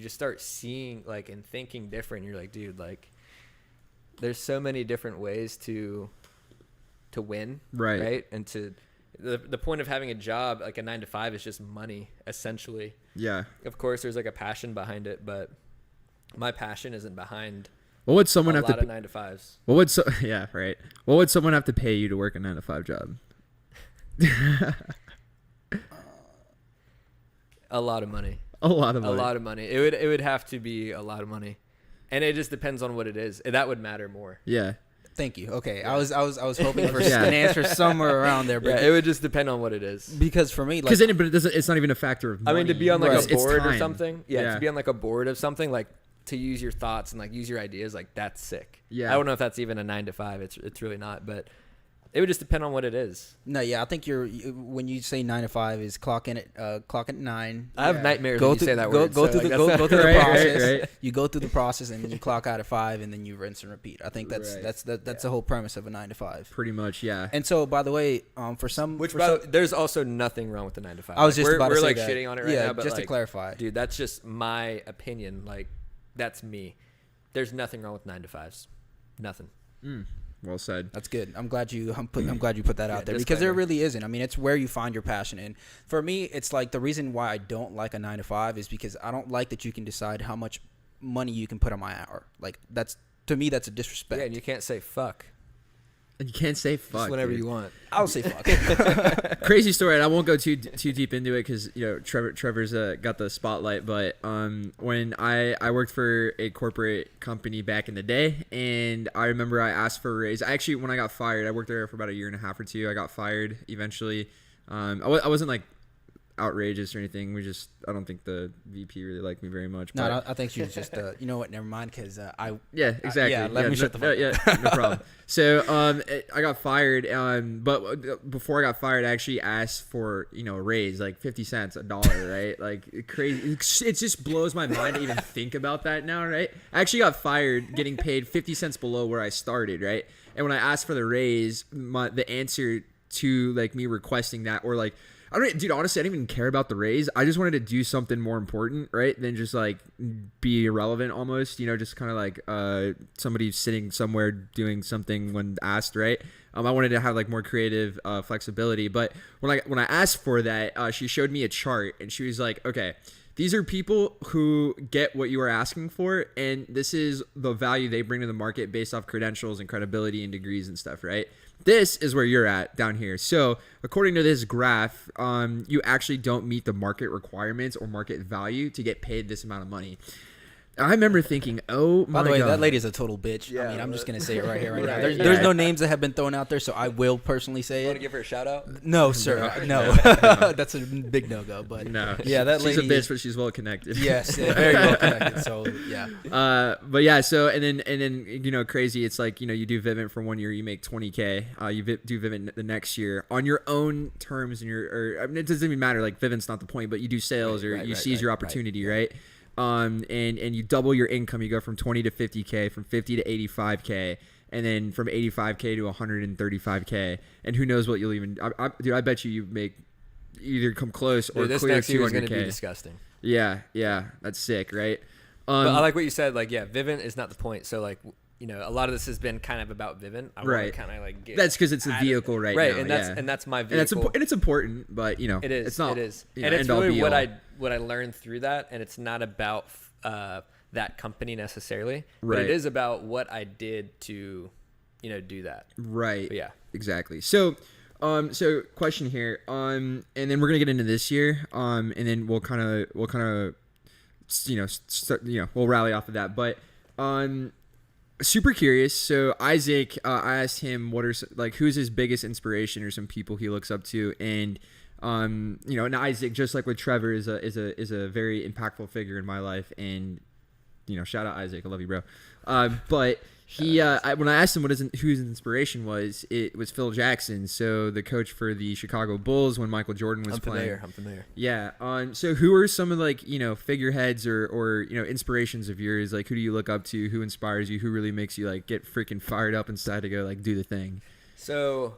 just start seeing like and thinking different. You're like, dude, like there's so many different ways to win. Right. And the point of having a job, like a 9-to-5, is just money, essentially. Yeah. Of course, there's like a passion behind it, but my passion isn't behind. What would someone have to? A lot of 9-to-5s. Yeah, right. What would someone have to pay you to work a 9-to-5 job? A lot of money. A lot of money. A lot of money. It would have to be a lot of money, and it just depends on what it is. That would matter more. Yeah. Thank you. Okay, yeah. I was hoping for an answer somewhere around there. But yeah, it would just depend on what it is. Because for me, but it's not even a factor of money. I mean, to be on like a board or something. Yeah, to be on like a board of something, like to use your thoughts and like use your ideas, like that's sick. Yeah. I don't know if that's even a 9-to-5. It's really not, but it would just depend on what it is. No, yeah, I think when you say 9-to-5 is clock at 9. I have nightmares when you say that word. Go through the process. Right. You go through the process and then you clock out at 5 and then you rinse and repeat. I think that's the whole premise of a 9-to-5. Pretty much, yeah. And so, by the way, there's also nothing wrong with the 9-to-5. I was just about to say we're like that. shitting on it right now, but just like, to clarify, dude, that's just my opinion. Like, that's me. There's nothing wrong with 9-to-5s. Nothing. Well said. That's good. I'm glad you put that out there because there really isn't. I mean, it's where you find your passion. And for me, it's like the reason why I don't like a 9-to-5 is because I don't like that you can decide how much money you can put on my hour. Like to me, that's a disrespect. Yeah, and you can't say fuck. You can't say fuck. Just whenever you want. I'll say fuck. Crazy story, and I won't go too deep into it because Trevor's got the spotlight. But when I worked for a corporate company back in the day, and I remember I asked for a raise. Actually, when I got fired, I worked there for about 1.5 years or 2. I got fired eventually. I wasn't like outrageous or anything. I don't think the VP really liked me very much. No, I think she was just you know what, never mind, because exactly. Let me shut the fuck up. No problem. So I got fired, but before I got fired, I actually asked for a raise, like 50 cents, $1, right? Like crazy. It just blows my mind to even think about that now, right? I actually got fired getting paid 50 cents below where I started, right? And when I asked for the raise, the answer to like me requesting that, or like, dude, honestly, I didn't even care about the raise. I just wanted to do something more important, right, than just like be irrelevant almost, just kind of like somebody sitting somewhere doing something when asked, right? I wanted to have like more creative flexibility. But when I asked for that, she showed me a chart and she was like, okay, these are people who get what you are asking for, and this is the value they bring to the market based off credentials and credibility and degrees and stuff, right? This is where you're at down here. So according to this graph, you actually don't meet the market requirements or market value to get paid this amount of money. I remember thinking, oh my God. By the way, that lady is a total bitch. Yeah, I mean, I'm just going to say it right here, right now. There's no names that have been thrown out there, so I will personally say you it. Want to give her a shout out? No, sir. No. That's a big no-go. But no. Yeah, that lady. She's a bitch, but she's well connected. Yes, very well connected. So, yeah. But yeah, so, and then, crazy. It's like, you do Vivint for 1 year, you make $20K. You do Vivint the next year on your own terms, and it doesn't even matter. Like, Vivint's not the point, but you do sales you seize your opportunity, right? And you double your income. You go from 20 to 50K, from 50 to 85K, and then from 85K to 135K. And who knows what you'll even. Dude, I bet you make either come close or this clear next year is 200K. going to be disgusting. Yeah, that's sick, right? But I like what you said. Like, yeah, Vivint is not the point. So like, you know, a lot of this has been kind of about Vivint. I Right. want to kind of like get That's because it's the vehicle right now. and that's my vehicle. And it's important, but you know, It is. It's not. It is. You know, And it's end all, really be what all. I learned through that, and it's not about that company necessarily, but Right. it is about what I did to, you know, do that. Right. But yeah. Exactly. So, so question here, and then we're gonna get into this year, and then we'll kind of, you know, we'll rally off of that. But, super curious. So Isaac, I asked him who's his biggest inspiration or some people he looks up to, and you know, and Isaac, just like with Trevor, is a very impactful figure in my life, and you know, shout out Isaac, I love you, bro. But he, when I asked him who his inspiration was, it was Phil Jackson, so the coach for the Chicago Bulls when Michael Jordan was playing. I'm familiar. Yeah. So who are some of you know, figureheads or you know, inspirations of yours? Like, who do you look up to? Who inspires you? Who really makes you get freaking fired up inside to go do the thing? So,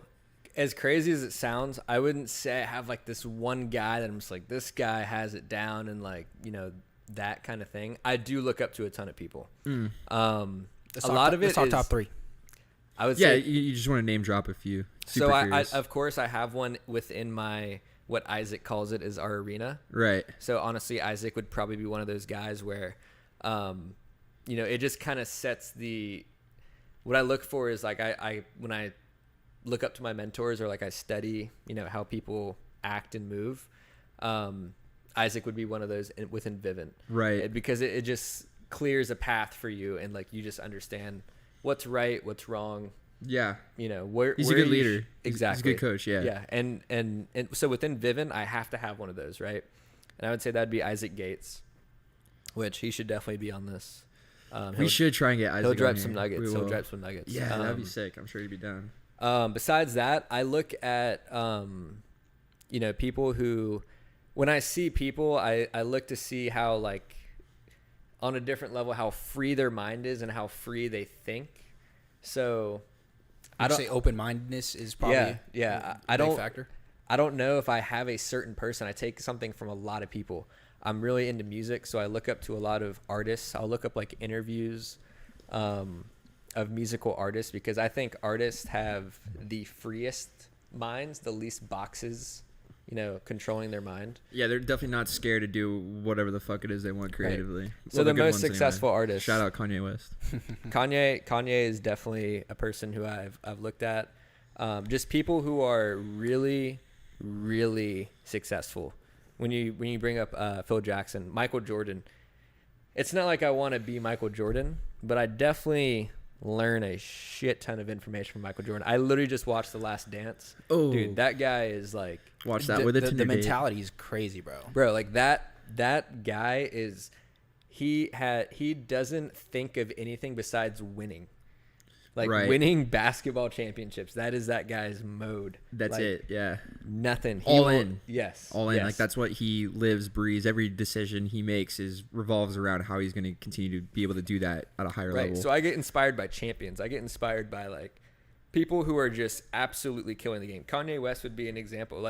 as crazy as it sounds, I wouldn't say I have this one guy that I'm just this guy has it down and you know, that kind of thing. I do look up to a ton of people. A lot of it is top 3. I would say. Yeah, you just want to name drop a few. So I of course I have one within my, what Isaac calls it, is our arena. Right. So honestly, Isaac would probably be one of those guys where, you know, it just kind of sets what I look for is I when I look up to my mentors or I study, you know, how people act and move. Isaac would be one of those within Vivint. Right. Because it just clears a path for you, and you just understand what's right, what's wrong. Yeah. You know, he's a good leader. Exactly. He's a good coach. Yeah. Yeah. And so within Vivint, I have to have one of those, right? And I would say that'd be Isaac Gates, which he should definitely be on this. We should try and get Isaac. He'll drop on some here. nuggets. He'll drop some nuggets. Yeah, that'd be sick. I'm sure he'd be down. Besides that, I look at, you know, people who, when I see people, I look to see how, on a different level, how free their mind is and how free they think. So, I don't say open-mindedness is probably a big factor. I don't know if I have a certain person. I take something from a lot of people. I'm really into music, so I look up to a lot of artists. I'll look up interviews of musical artists, because I think artists have the freest minds, the least boxes, you know, controlling their mind. Yeah, they're definitely not scared to do whatever the fuck it is they want creatively. Right. So the most successful artists. Shout out Kanye West. Kanye is definitely a person who I've looked at. Just people who are really, really successful. When you bring up Phil Jackson, Michael Jordan, it's not like I want to be Michael Jordan, but I definitely learn a shit ton of information from Michael Jordan. I literally just watched The Last Dance. Oh, dude, that guy is watch that with it. The mentality is crazy, bro. That guy is, he doesn't think of anything besides winning. Right. Winning basketball championships. That is that guy's mode. That's it. Yeah. Nothing. All in. Yes. All in. Yes. That's what he lives, breathes. Every decision he makes revolves around how he's going to continue to be able to do that at a higher level. So I get inspired by champions. I get inspired by people who are just absolutely killing the game. Kanye West would be an example.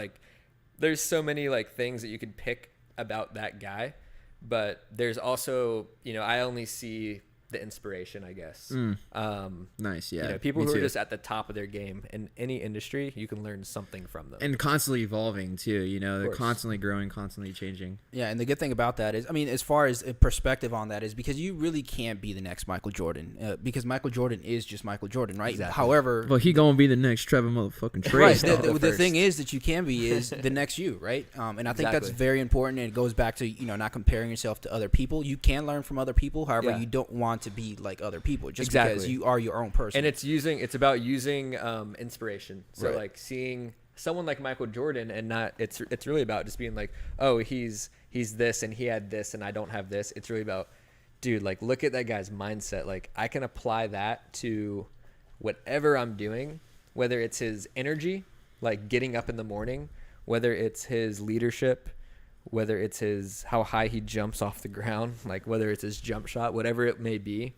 There's so many things that you could pick about that guy, but there's also, you know, I only see the inspiration, I guess. Nice, yeah. You know, people Me who too. are just at the top of their game in any industry, you can learn something from them. And constantly evolving too, you know, they're course. constantly growing, constantly changing. Yeah, and the good thing about that is, I mean, as far as a perspective on that is, because you really can't be the next Michael Jordan, because Michael Jordan is just Michael Jordan, right? Exactly. However, Well, he gonna be the next Trevor motherfucking Trace. right, dog. the thing is that you can be is the next you, right? And I think that's Exactly. very important, and it goes back to, you know, not comparing yourself to other people. You can learn from other people, however, Yeah. you don't want to be like other people, just Exactly. because you are your own person. And it's about using inspiration. So Right. seeing someone like Michael Jordan, and not it's really about just being oh, he's this and he had this and I don't have this. It's really about, dude, look at that guy's mindset. I can apply that to whatever I'm doing, whether it's his energy, getting up in the morning, whether it's his leadership, whether it's how high he jumps off the ground, whether it's his jump shot, whatever it may be.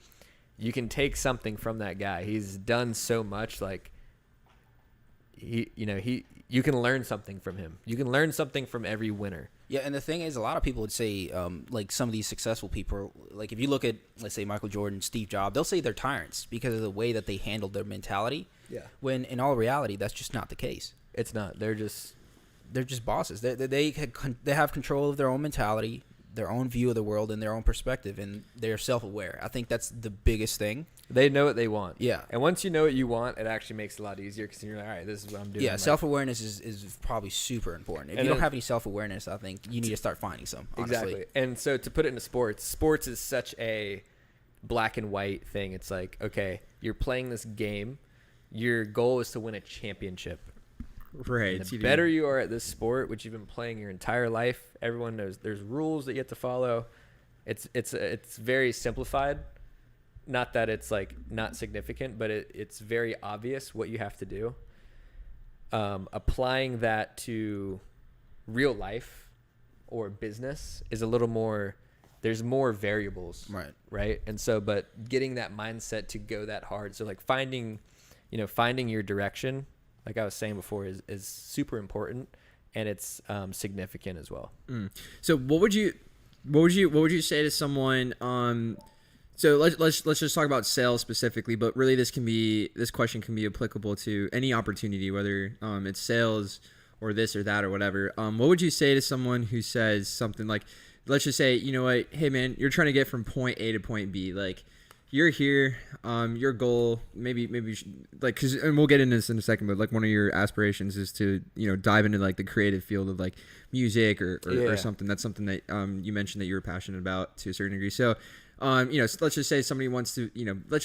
You can take something from that guy. He's done so much. You can learn something from him. You can learn something from every winner. Yeah, and the thing is, a lot of people would say, like some of these successful people, like if you look at, let's say, Michael Jordan, Steve Jobs, they'll say they're tyrants because of the way that they handled their mentality. Yeah. When in all reality, that's just not the case. It's not. They're just bosses. They have control of their own mentality, their own view of the world, and their own perspective, and they're self-aware. I think that's the biggest thing. They know what they want. Yeah. And once you know what you want, it actually makes it a lot easier because you're like, all right, this is what I'm doing. Yeah, Like, self-awareness is probably super important. If you don't have any self-awareness, I think you need to start finding some, honestly. Exactly. And so to put it into sports is such a black and white thing. It's like, okay, you're playing this game. Your goal is to win a championship. Right. And the better you are at this sport, which you've been playing your entire life, everyone knows there's rules that you have to follow. It's very simplified. Not that it's like not significant, but it's very obvious what you have to do. Applying that to real life or business is a little more, there's more variables. Right. And so, but getting that mindset to go that hard. So like finding your direction, like I was saying before, is super important, and it's significant as well. So what would you say to someone? So let's just talk about sales specifically, but really this question can be applicable to any opportunity, whether it's sales or this or that or whatever. What would you say to someone who says something like, let's just say, you know what, hey man, you're trying to get from point A to point B, like you're here, your goal, maybe like, and we'll get into this in a second, but like one of your aspirations is to, dive into like the creative field of like music or something. That's something that you mentioned that you were passionate about to a certain degree. So, so let's just say somebody wants to,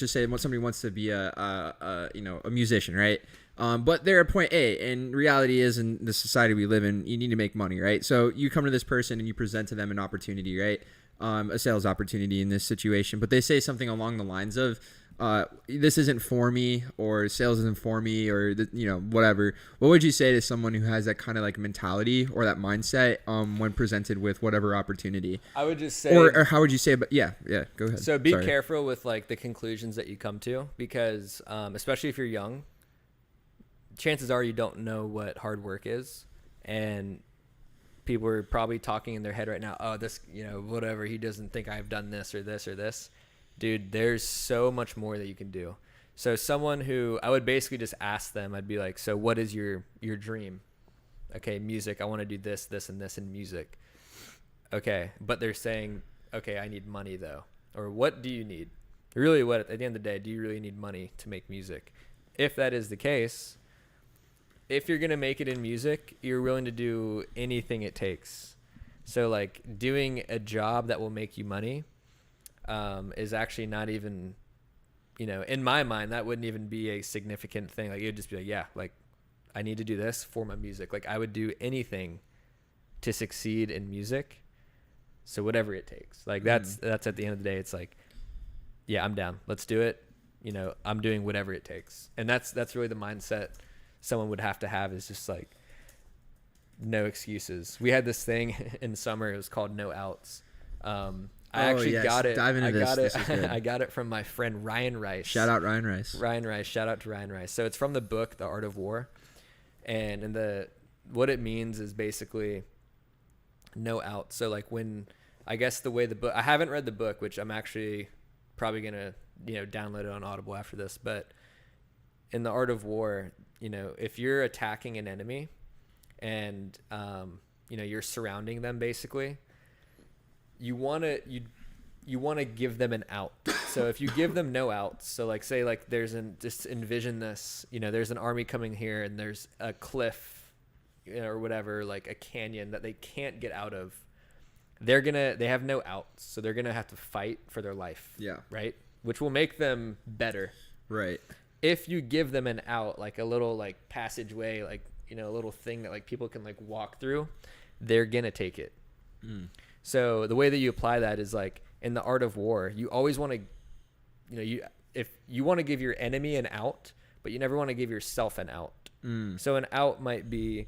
somebody wants to be a musician, right? But they're at point A, and reality is, in the society we live in, you need to make money, right? So you come to this person and you present to them an opportunity, right? A sales opportunity in this situation, but they say something along the lines of, this isn't for me, or sales isn't for me, or whatever. What would you say to someone who has that kind of like mentality or that mindset when presented with whatever opportunity? I would just say, or how would you say? But yeah, go ahead. So be careful with like the conclusions that you come to, because especially if you're young, chances are you don't know what hard work is, and people are probably talking in their head right now, oh, this, whatever, he doesn't think I've done this or this or this. Dude, there's so much more that you can do. So someone who, I would basically just ask them, I'd be like, so what is your dream? Okay, music. I want to do this, this, and this in music. Okay, but they're saying, okay, I need money though. Or what do you need? Really, what, at the end of the day, do you really need money to make music? If that is the case, if you're going to make it in music, you're willing to do anything it takes. So like doing a job that will make you money is actually not even, in my mind, that wouldn't even be a significant thing. Like, you'd just be like, yeah, like I need to do this for my music. Like I would do anything to succeed in music. So whatever it takes, like that's at the end of the day, it's like, yeah, I'm down. Let's do it. I'm doing whatever it takes. And that's really the mindset someone would have to have, is just like no excuses. We had this thing in summer. I got it. Dive into this. I got it from my friend Ryan Rice. Shout out Ryan Rice. Shout out to Ryan Rice. So it's from the book The Art of War, and what it means is basically no out. So like when, I guess the way the book, I haven't read the book, which I'm actually probably gonna download it on Audible after this, but in The Art of War, if you're attacking an enemy and, you're surrounding them, basically, you want to give them an out. So if you give them no outs, so like say like just envision this, there's an army coming here and there's a cliff, or whatever, like a canyon that they can't get out of. They have no outs. So they're going to have to fight for their life. Yeah. Right. Which will make them better. Right. If you give them an out, like a little like passageway, like, a little thing that like people can like walk through, they're going to take it. So the way that you apply that is like in The Art of War, you always want to, if you want to give your enemy an out, but you never want to give yourself an out. So an out might be,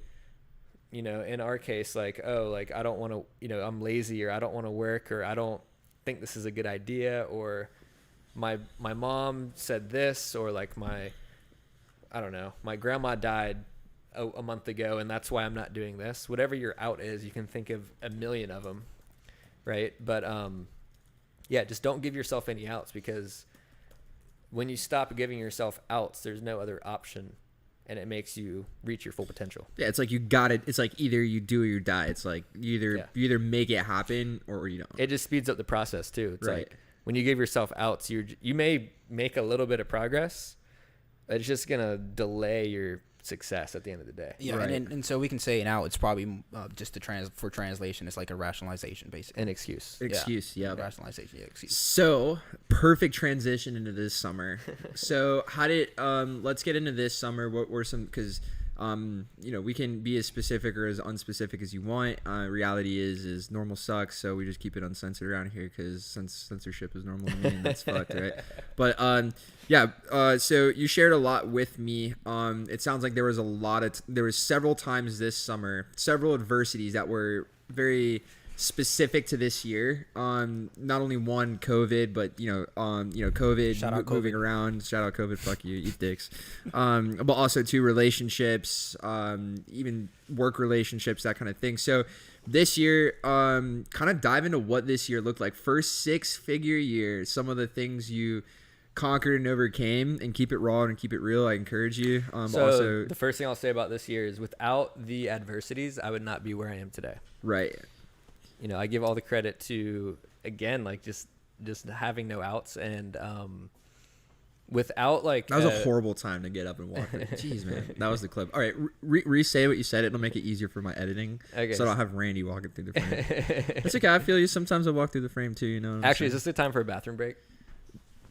in our case, like, oh, like I don't want to, I'm lazy, or I don't want to work, or I don't think this is a good idea, or my mom said this, or like my grandma died a month ago, and that's why I'm not doing this. Whatever your out is, you can think of a million of them, right? But yeah, just don't give yourself any outs, because when you stop giving yourself outs, there's no other option, and it makes you reach your full potential. Yeah, it's like you got it. It's like either you do or you die. It's like you either make it happen or you don't. It just speeds up the process too. It's Right. like when you give yourself outs, you may make a little bit of progress, but it's just gonna delay your success at the end of the day. Yeah, Right. and so we can say now it's probably just for translation, it's like a rationalization, basically. An excuse. Yeah. Rationalization, yeah, excuse. So perfect transition into this summer. So how did let's get into this summer. What were some, because we can be as specific or as unspecific as you want. Reality is normal sucks, so we just keep it uncensored around here, because censorship is normal to me, and that's fucked, right? But so you shared a lot with me. It sounds like there was several times this summer, several adversities that were very specific to this year. Not only one, COVID, but COVID, Shout out moving COVID. around. Shout out COVID, fuck you, eat dicks. But also two, relationships, even work relationships, that kind of thing. So this year, kind of dive into what this year looked like. First 6-figure year, some of the things you conquered and overcame, and keep it raw and keep it real. I encourage you. So also, the first thing I'll say about this year is, without the adversities, I would not be where I am today. right. I give all the credit to, again, like just having no outs, and without like That was a horrible time to get up and walk. Jeez, man. That was the clip. All right, re-say what you said. It'll make it easier for my editing. Okay. So I don't have Randy walking through the frame. It's okay. I feel you. Sometimes I walk through the frame too, you know. Actually, is this the time for a bathroom break?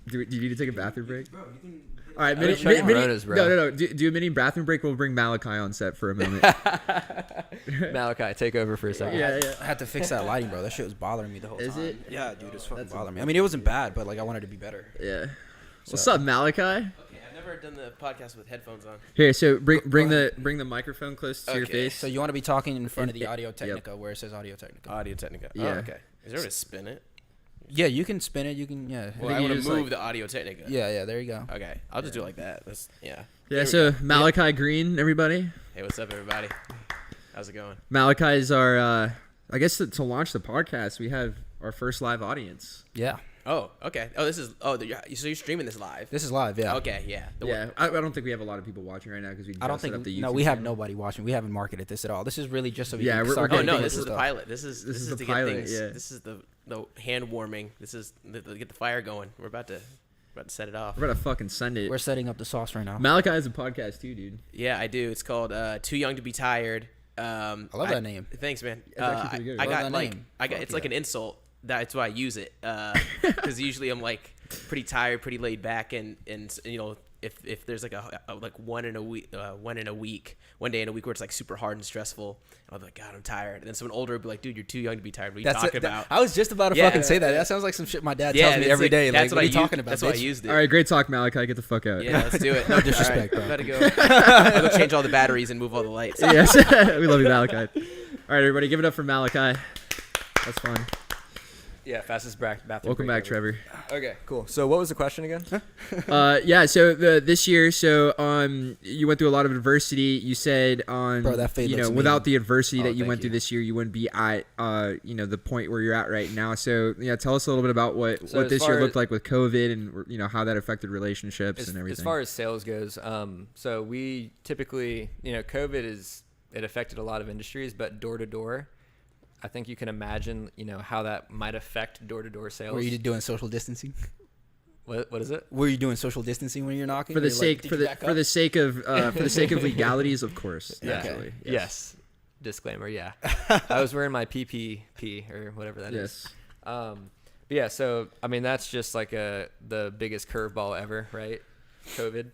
Do you need to take a bathroom break? Bro, you can. All right, I'm checking Ronas, bro. no. Do a mini bathroom break. We'll bring Malachi on set for a moment. Malachi, take over for a second. Yeah. I had to fix that lighting, bro. That shit was bothering me the whole time. Is it? Yeah, dude, it's fucking That's bothering me. I mean, it wasn't bad, but like I wanted to be better. Yeah. What's up, Malachi? Okay, I've never done the podcast with headphones on. Here, so bring the microphone close to your Okay. face. So you want to be talking in front of the Audio Technica, where it says Audio Technica. Audio Technica. Yeah. Oh, okay. Is there a way to spin it? Yeah, you can spin it. You can, yeah. Well, think I you want to just, move like- the Audio Technica. Yeah, there you go. Okay, I'll just do it like that. That's Yeah. There we So go. Malachi Green, everybody. Hey, what's up, everybody? How's it going? Malachi is our. I guess to launch the podcast, we have our first live audience. Yeah, Oh, okay. Oh, this is. Oh, so you're streaming this live? this is live. Yeah. Okay, yeah. Yeah, I don't think we have a lot of people watching right now because we I don't just set think up the YouTube no, we have channel. nobody watching. We haven't marketed this at all. This is really just so we Yeah, can we're start getting Oh getting no, things this is and the stuff. pilot. This is the to pilot, get things. yeah. This is the hand warming. This is to get the fire going. We're about to set it off. We're gonna fucking send it. We're setting up the sauce right now. Malachi has a podcast too, dude. Yeah, I do. It's called Too Young to Be Tired. I love that name. Thanks, man. It's actually pretty good. I Love got that like name. Fuck it's like yeah. an insult. That's why I use it. Because usually I'm like pretty tired, pretty laid back, and if there's like a one day in a week where it's like super hard and stressful, I'll be like, God, I'm tired. And then someone older would be like, dude, you're too young to be tired. What are you talking about? I was just about to Yeah. fucking say that. That sounds like some shit my dad Yeah, tells me that's every like- day. Like, that's what are you I used- talking about? That's why I bitch? used it. All right, great talk, Malachi. Get the fuck out. Yeah, let's do it. No disrespect, bro. Gotta go. I'll go change all the batteries and move all the lights. Yes, we love you, Malachi. All right, everybody, give it up for Malachi. That's fun. Yeah, fastest bathroom Welcome break back, ever. Trevor. Okay, cool. So what was the question again? Yeah, so this year, you went through a lot of adversity. You said Bro, that fade looks without mean. the adversity that you thank went through you. this year, you wouldn't be at the point where you're at right now. So yeah, tell us a little bit about what So as this far year as- looked like with COVID and how that affected relationships and everything. As far as sales goes, so we typically, COVID it affected a lot of industries, but door to door, I think you can imagine, how that might affect door to door sales. Were you doing social distancing? What is it? Were you doing social distancing when you're knocking? for the You're like, sake "Did for you the back for up?" the sake of legalities, of course. Yeah. Naturally. Yes. Disclaimer. Yeah. I was wearing my PPP or whatever that is. Yes. But yeah, so I mean that's just like the biggest curveball ever, right? COVID.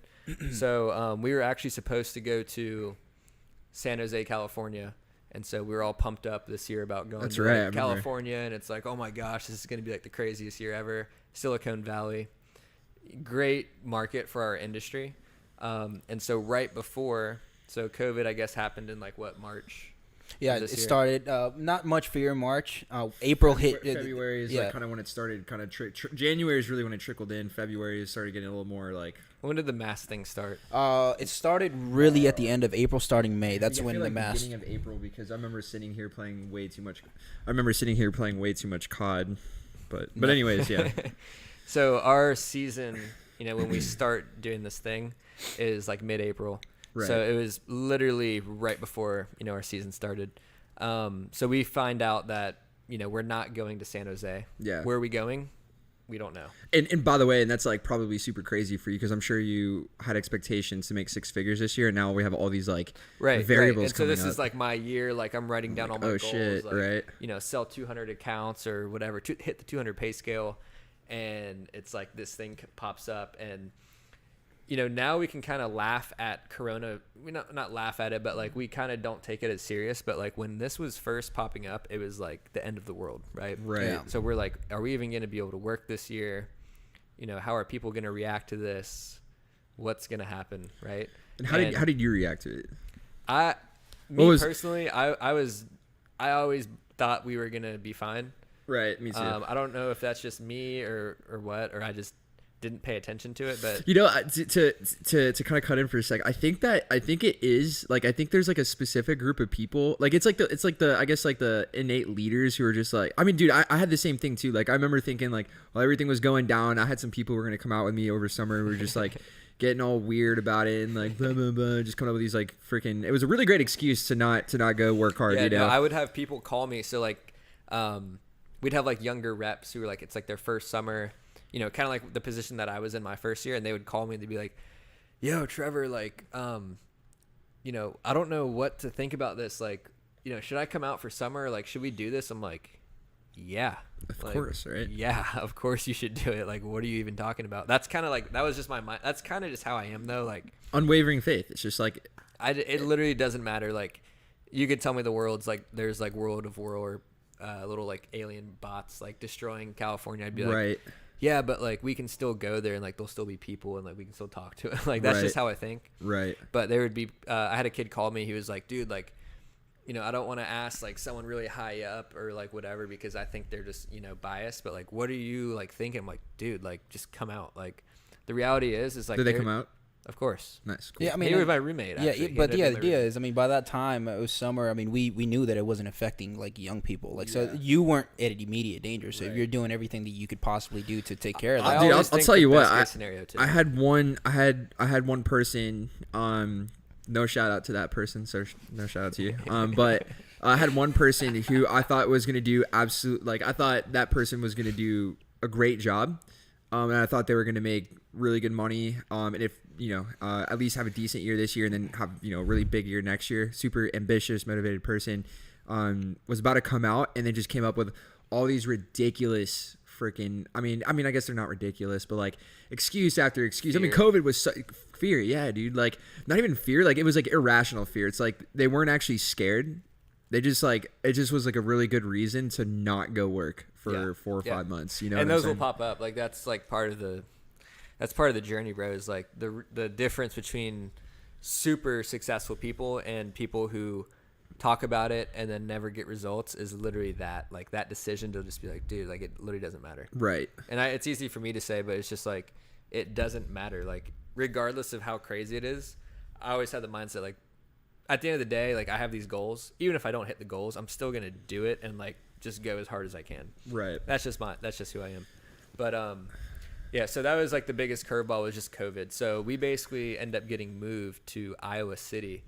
So we were actually supposed to go to San Jose, California, and so we were all pumped up this year about going That's to right, I like, remember. California, and it's like, oh my gosh, this is going to be like the craziest year ever. Silicon Valley, great market for our industry, and so right before, so COVID I guess happened in like March. Yeah, this it year? started not much fear in March. April hit. February is like kind of when it started. Kind of January is really when it trickled in. February started getting a little more like. When did the mask thing start? It started really at the end of April, starting May. That's when the mask. Beginning of April, because I remember sitting here playing way too much. COD, but anyways, yeah. So our season, when we start doing this thing, is like mid-April. Right. So it was literally right before our season started. So we find out that we're not going to San Jose. Yeah. Where are we going? We don't know. And by the way, and that's like probably super crazy for you because I'm sure you had expectations to make 6 figures this year, and now we have all these like variables And so coming this up. is like my year. Like I'm writing down all my goals. Shit, like, right? Sell 200 accounts or whatever. Hit the 200 pay scale, and it's like this thing pops up, and now we can kind of laugh at Corona. We not laugh at it, but like we kind of don't take it as serious. But like when this was first popping up, it was like the end of the world, right? Right. Yeah. So we're like, are we even going to be able to work this year? How are people going to react to this? What's going to happen, right? And how did you react to it? Personally, I always thought we were going to be fine. Right. Me too. I don't know if that's just me or what, or I just didn't pay attention to it, but to kind of cut in for a sec, I think it is like, I think there's like a specific group of people, like it's like the I guess like the innate leaders who are just like, I mean, dude, I had the same thing too. Like I remember thinking like, while everything was going down, I had some people who were gonna come out with me over summer who were just like getting all weird about it and like blah blah blah, just coming up with these like freaking. It was a really great excuse to not go work hard. Yeah, no, I would have people call me. So like, we'd have like younger reps who were like, it's like their first summer. Kind of like the position that I was in my first year, and they would call me and they'd be like, yo, Trevor, like, I don't know what to think about this. Like, should I come out for summer? Like, should we do this? I'm like, yeah. Of course, right? Yeah, of course you should do it. Like, what are you even talking about? That's kind of like, that was just my mind. That's kind of just how I am though. Like unwavering faith. It's just like, it literally doesn't matter. Like you could tell me the world's like, there's like World of War or little like alien bots like destroying California. I'd be like, right. Yeah, but like we can still go there and like there'll still be people and like we can still talk to it. Like that's just how I think. Right. But there would be I had a kid call me. He was like, dude, like, I don't want to ask like someone really high up or like whatever because I think they're just, biased. But like, what are you like thinking? I'm like, dude, like just come out. Like the reality is like. Did they come out? Of course. Nice. Cool. Yeah, I mean, he was my roommate. Actually. Yeah, but the idea is, I mean, by that time it was summer. I mean, we knew that it wasn't affecting like young people. Like, so you weren't at immediate danger. So if you're doing everything that you could possibly do to take care of that, Dude, I'll tell you what. I had one person. No shout out to that person. So no shout out to you. But I had one person who I thought was gonna do I thought that person was gonna do a great job. And I thought they were gonna make really good money. And if at least have a decent year this year and then have a really big year next year. Super ambitious, motivated person. Was about to come out and then just came up with all these ridiculous freaking. I mean, I guess they're not ridiculous, but like excuse after excuse. Fear. I mean, COVID was fear. Yeah, dude. Like not even fear. Like it was like irrational fear. It's like they weren't actually scared. They just like it just was like a really good reason to not go work for 4 or 5 months. And those will pop up. Like that's like part of the. That's part of the journey, bro. Is like the difference between super successful people and people who talk about it and then never get results is literally that. Like that decision to just be like, dude, like it literally doesn't matter. Right. And it's easy for me to say, but it's just like it doesn't matter. Like regardless of how crazy it is, I always have the mindset like at the end of the day, like I have these goals. Even if I don't hit the goals, I'm still gonna do it and like just go as hard as I can. Right. That's just who I am. But yeah, so that was like the biggest curveball was just COVID. So we basically end up getting moved to Iowa City,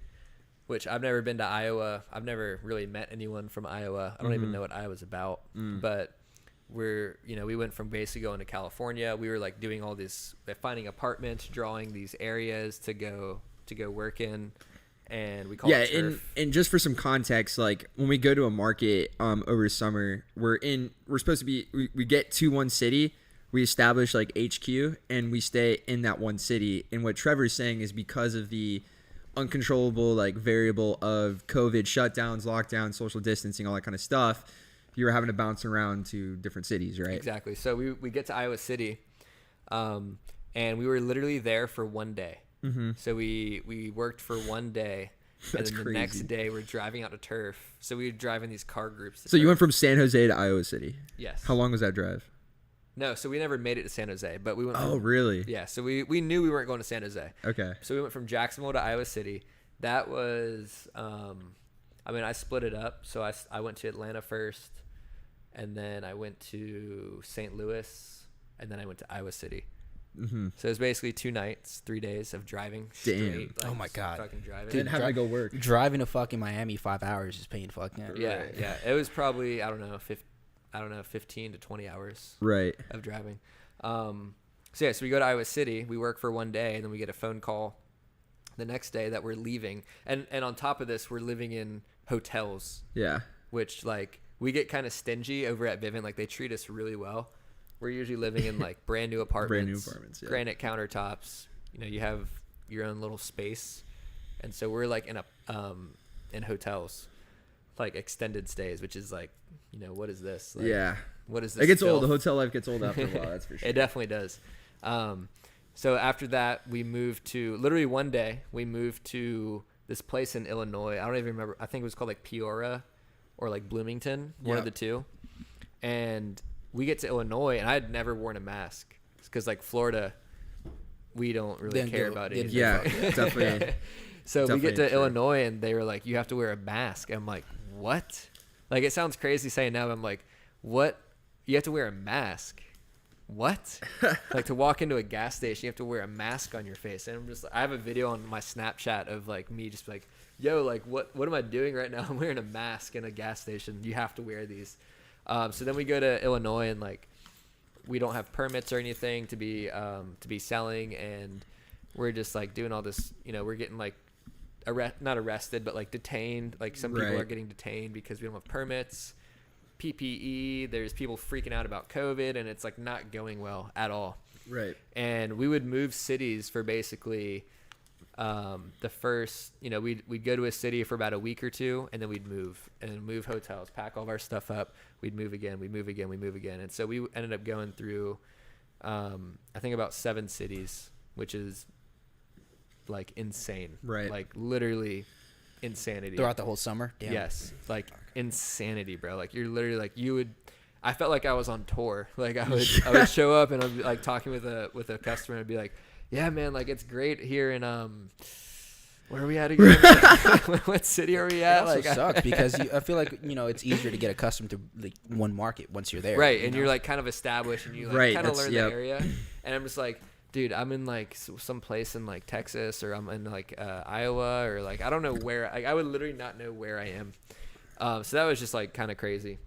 which I've never been to Iowa. I've never really met anyone from Iowa. I don't even know what Iowa's about. But we went from basically going to California. We were like doing all this, finding apartments, drawing these areas to go work in. And we call it turf. and just for some context, like when we go to a market over summer, we're supposed to be we get to one city. We establish like HQ and we stay in that one city. And what Trevor's saying is because of the uncontrollable like variable of COVID shutdowns, lockdowns, social distancing, all that kind of stuff, you were having to bounce around to different cities, right? Exactly. So we get to Iowa City, and we were literally there for one day. Mm-hmm. So we worked for one day, And then the next day we're driving out to Turf. So we would drive in these car groups. So you went from San Jose to Iowa City. Yes. How long was that drive? No, so we never made it to San Jose, but we went. Oh, really? Yeah. So we knew we weren't going to San Jose. Okay. So we went from Jacksonville to Iowa City. That was, I split it up. So I went to Atlanta first, and then I went to St. Louis, and then I went to Iowa City. Mm-hmm. So it was basically 2 nights, 3 days of driving straight. Oh my God. Fucking driving. Didn't have to go work. Driving to fucking Miami 5 hours is paying fucking. Yeah, yeah. It was probably, I don't know, 15 to 20 hours Right. of driving. So we go to Iowa City. We work for 1 day, and then we get a phone call the next day that we're leaving. And on top of this, we're living in hotels. Yeah. Which, like, we get kind of stingy over at Vivint. Like, they treat us really well. We're usually living in, like, brand new apartments. Yeah. Granite countertops. You know, you have your own little space. And so we're, like, in hotels, like, extended stays, which is, like, you know, what is this? Like, yeah. What is this? It gets filth? old. The hotel life gets old after a while, that's for sure. It definitely does. So after that, we moved to, literally one day, we moved to this place in Illinois. I don't even remember. I think it was called, like, Peoria or, like, Bloomington, one of the two. And we get to Illinois, and I had never worn a mask because, like, Florida, we don't really care about anything. Yeah, definitely. So we get to true. Illinois, and they were like, you have to wear a mask. I'm like, what? Like, it sounds crazy saying now, but I'm like, what? You have to wear a mask? What? Like, to walk into a gas station, you have to wear a mask on your face. And I'm just, I have a video on my Snapchat of, like, me just like, yo, like, what am I doing right now? I'm wearing a mask in a gas station. You have to wear these. So then we go to Illinois, and, like, we don't have permits or anything to be selling, and we're just, like, doing all this, you know, we're getting, like, not arrested, but, like, detained. Like, some people are getting detained because we don't have permits. PPE, there's people freaking out about COVID, and it's, like, not going well at all. Right. And we would move cities for basically the first, you know, we'd go to a city for about a week or two, and then we'd move hotels, pack all of our stuff up. We'd move again. And so we ended up going through, I think, about 7 cities, which is, like, insane. Right. Like, literally insanity. Throughout the whole summer? Damn. Yes. Like, insanity, bro. Like, you're literally, like, I felt like I was on tour. Like, I would show up, and I'd be, like, talking with a customer, and I'd be like, yeah, man, like, it's great here in where are we at again? What city are we at? It also like, sucks because I feel like, you know, it's easier to get accustomed to, like, one market once you're there. Right, you and know? you're, like, kind of established, and you, like, kind of learn the yep. area. And I'm just like, dude, I'm in, like, some place in, like, Texas, or I'm in, like, Iowa, or, like, I don't know where. Like, I would literally not know where I am. So that was just, like, kind of crazy.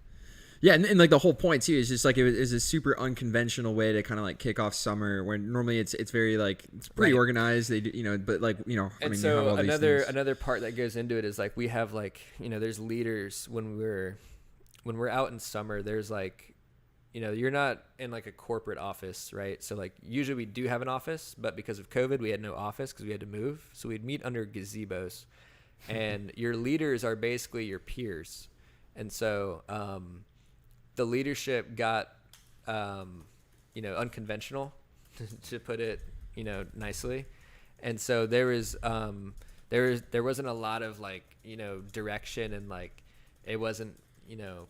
Yeah, and like the whole point too is just like it was a super unconventional way to kind of like kick off summer, where normally it's very like it's pretty organized. They do, you know, but like, you know, and you so have all another part that goes into it is like we have, like, you know, there's leaders when we're out in summer. There's, like, you know, you're not in, like, a corporate office, right? So, like, usually we do have an office, but because of COVID, we had no office because we had to move. So we'd meet under gazebos, and your leaders are basically your peers, and so the leadership got, you know, unconventional, to put it, you know, nicely. And so there wasn't a lot of, like, you know, direction, and, like, it wasn't, you know,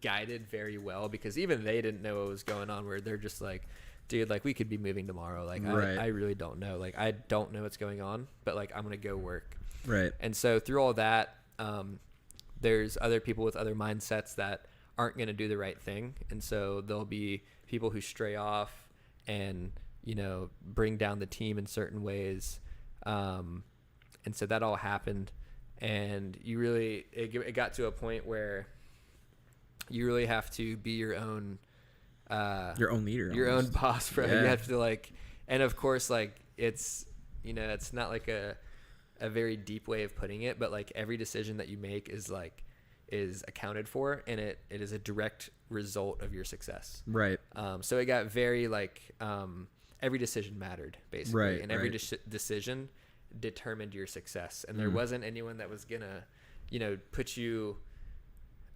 guided very well, because even they didn't know what was going on, where they're just like, dude, like, we could be moving tomorrow. Like, I really don't know. Like, I don't know what's going on, but, like, I'm going to go work. Right. And so through all that, there's other people with other mindsets that aren't going to do the right thing. And so there'll be people who stray off and, you know, bring down the team in certain ways. And so that all happened, and it got to a point where you really have to be your own leader, your almost. own boss, bro. Yeah. You have to, like, and of course, like, it's, you know, it's not like a very deep way of putting it, but, like, every decision that you make is accounted for, and it is a direct result of your success. Right. So it got very, like, every decision mattered, basically. Right, and every right. decision determined your success. And there wasn't anyone that was gonna, you know, put you,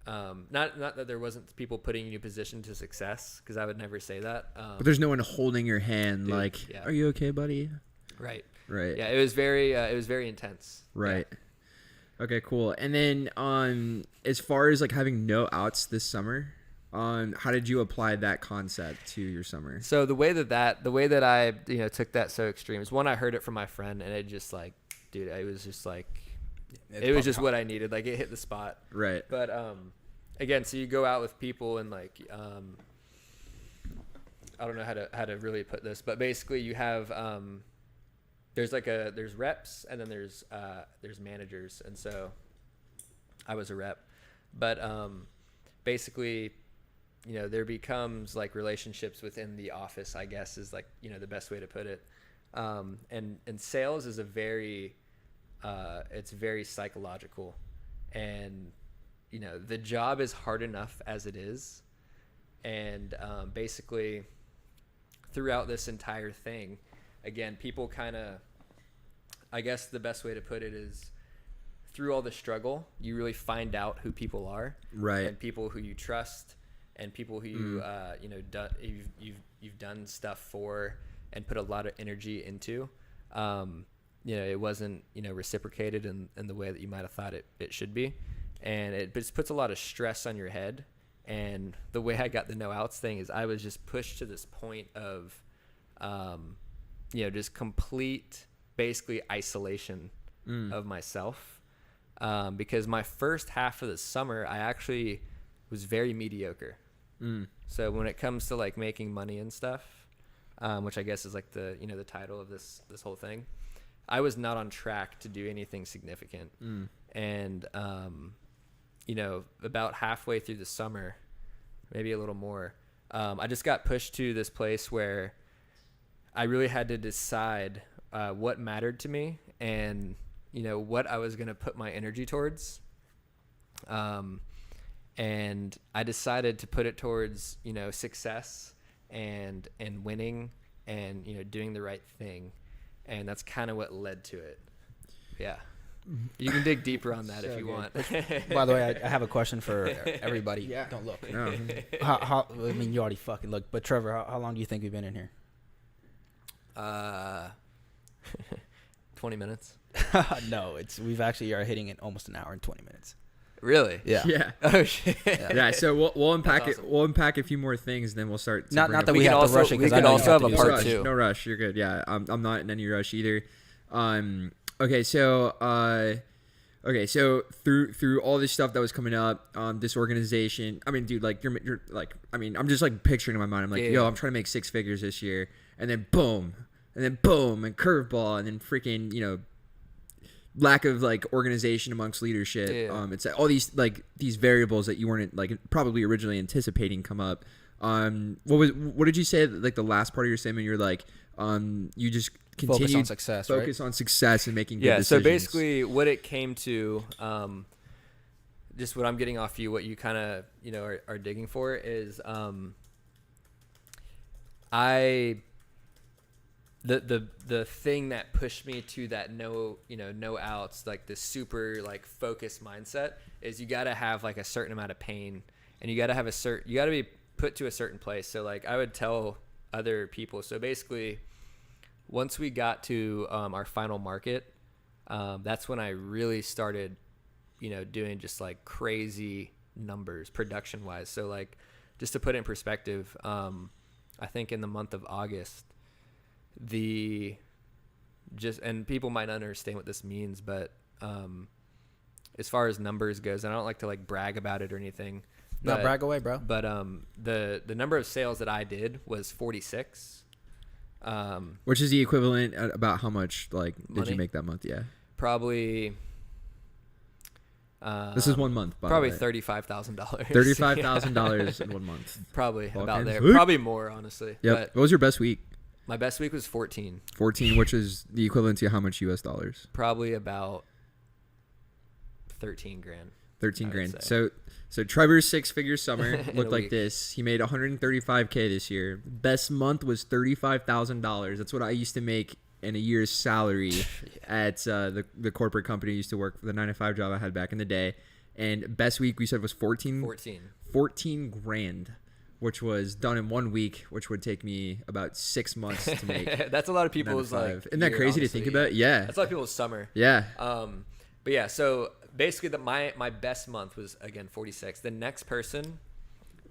not that there wasn't people putting you in position to success, because I would never say that. But there's no one holding your hand, dude, like, yeah. are you okay, buddy? Right. Right. Yeah, it was very intense. Right. Yeah. Okay, cool. And then as far as like having no outs this summer, how did you apply that concept to your summer? So the way that I took that so extreme is, one, I heard it from my friend, and it just like, dude, it was just like, it was just what I needed. Like, it hit the spot. Right. But again, so you go out with people, and like I don't know how to really put this, but basically you have there's reps, and then there's managers, and so I was a rep, but basically, there becomes like relationships within the office, I guess, is like, the best way to put it. And sales is it's very psychological, and the job is hard enough as it is, and basically throughout this entire thing, again, people kind of, I guess the best way to put it is, through all the struggle, you really find out who people are, right? And people who you trust, and people who you've done stuff for and put a lot of energy into. It wasn't reciprocated in the way that you might have thought it should be, and it just puts a lot of stress on your head. And the way I got the no outs thing is, I was just pushed to this point of just complete, basically, isolation of myself, because my first half of the summer I actually was very mediocre. So when it comes to like making money and stuff, which I guess is like the the title of this whole thing, I was not on track to do anything significant. And about halfway through the summer, maybe a little more, I just got pushed to this place where I really had to decide what mattered to me, and what I was going to put my energy towards. And I decided to put it towards success and winning, and doing the right thing, and that's kind of what led to it. Yeah. You can dig deeper on that if you want. By the way, I have a question for everybody. Yeah. Don't look. No. How, I mean, you already fucking looked. But Trevor, how long do you think we've been in here? 20 minutes. No, we've actually are hitting it almost an hour and 20 minutes. Really? Yeah. Yeah. Oh shit. Yeah. So we'll unpack That's it. awesome. We'll unpack a few more things, then we'll start. Not that we can have to also- rush it, we because I can know you also have have to a do part something. two. No rush. You're good. Yeah. I'm not in any rush either. Okay. So so through all this stuff that was coming up, this organization. I mean, dude, like you're like, I mean, I'm just like picturing in my mind. I'm like, Yeah. I'm trying to make 6 figures this year, and then boom, and curveball, and then freaking lack of like organization amongst leadership. Yeah. It's all these variables that you weren't like probably originally anticipating come up. What did you say, like the last part of your statement? You're like, you just continue Focus on success, focus on success and making good Yeah. decisions. So basically, what it came to, just what I'm getting off you, what you kind of are digging for is, the thing that pushed me to that no outs, like the super like focused mindset, is you got to have like a certain amount of pain, and you got to be put to a certain place. So like I would tell other people, so basically once we got to our final market, that's when I really started doing just like crazy numbers production wise. So like, just to put it in perspective, I think in the month of August, and people might not understand what this means, but as far as numbers goes, and I don't like to like brag about it or anything. No, brag away, bro. But the number of sales that I did was 46. Which is the equivalent at about how much like did Money? you make that month? Yeah. Probably. This is 1 month. By Probably the way. $35,000. $35,000 in 1 month. Probably Balkans. about there. Sweet. Probably more, honestly. Yep. But What was your best week? my best week was 14. 14, which is the equivalent to how much US dollars? Probably about 13 grand. 13 I would grand. say. So Trevor's 6-figure summer In looked a like week. this. He made $135K this year. Best month was $35,000. That's what I used to make in a year's salary at the corporate company I used to work for, the 9-to-5 job I had back in the day. And best week we said was 14 grand. which was done in 1 week, which would take me about 6 months to make. That's a lot of people's like. Isn't that crazy to think about? Yeah. That's a lot of people's summer. Yeah. But yeah, so basically my best month was again 46. The next person,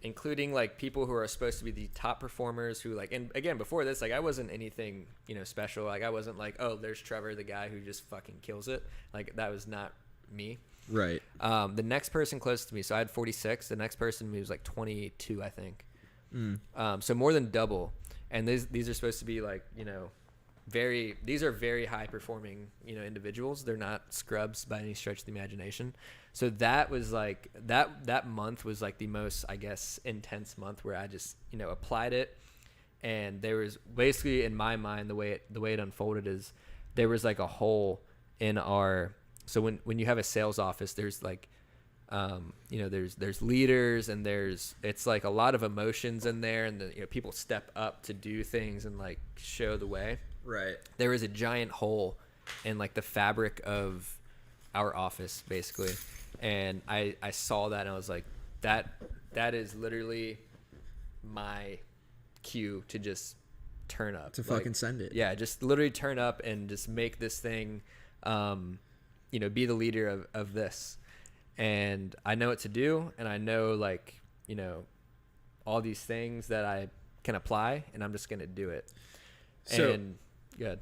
including like people who are supposed to be the top performers who like, and again, before this, like I wasn't anything, special. Like I wasn't like, oh, there's Trevor, the guy who just fucking kills it. Like that was not me. Right. The next person close to me, so I had 46. The next person was like 22, I think. So more than double. And these are supposed to be like, these are very high performing, individuals. They're not scrubs by any stretch of the imagination. So that was like, that month was like the most, I guess, intense month where I just, applied it. And there was basically in my mind, the way it unfolded is there was like a hole in our, so when you have a sales office, there's like, there's leaders and it's like a lot of emotions in there, and people step up to do things and like show the way. Right. There was a giant hole in like the fabric of our office basically. And I saw that and I was like, that is literally my cue to just turn up. To fucking send it. Yeah. Just literally turn up and just make this thing, be the leader of this. And I know what to do. And I know like, all these things that I can apply, and I'm just going to do it. So, and good.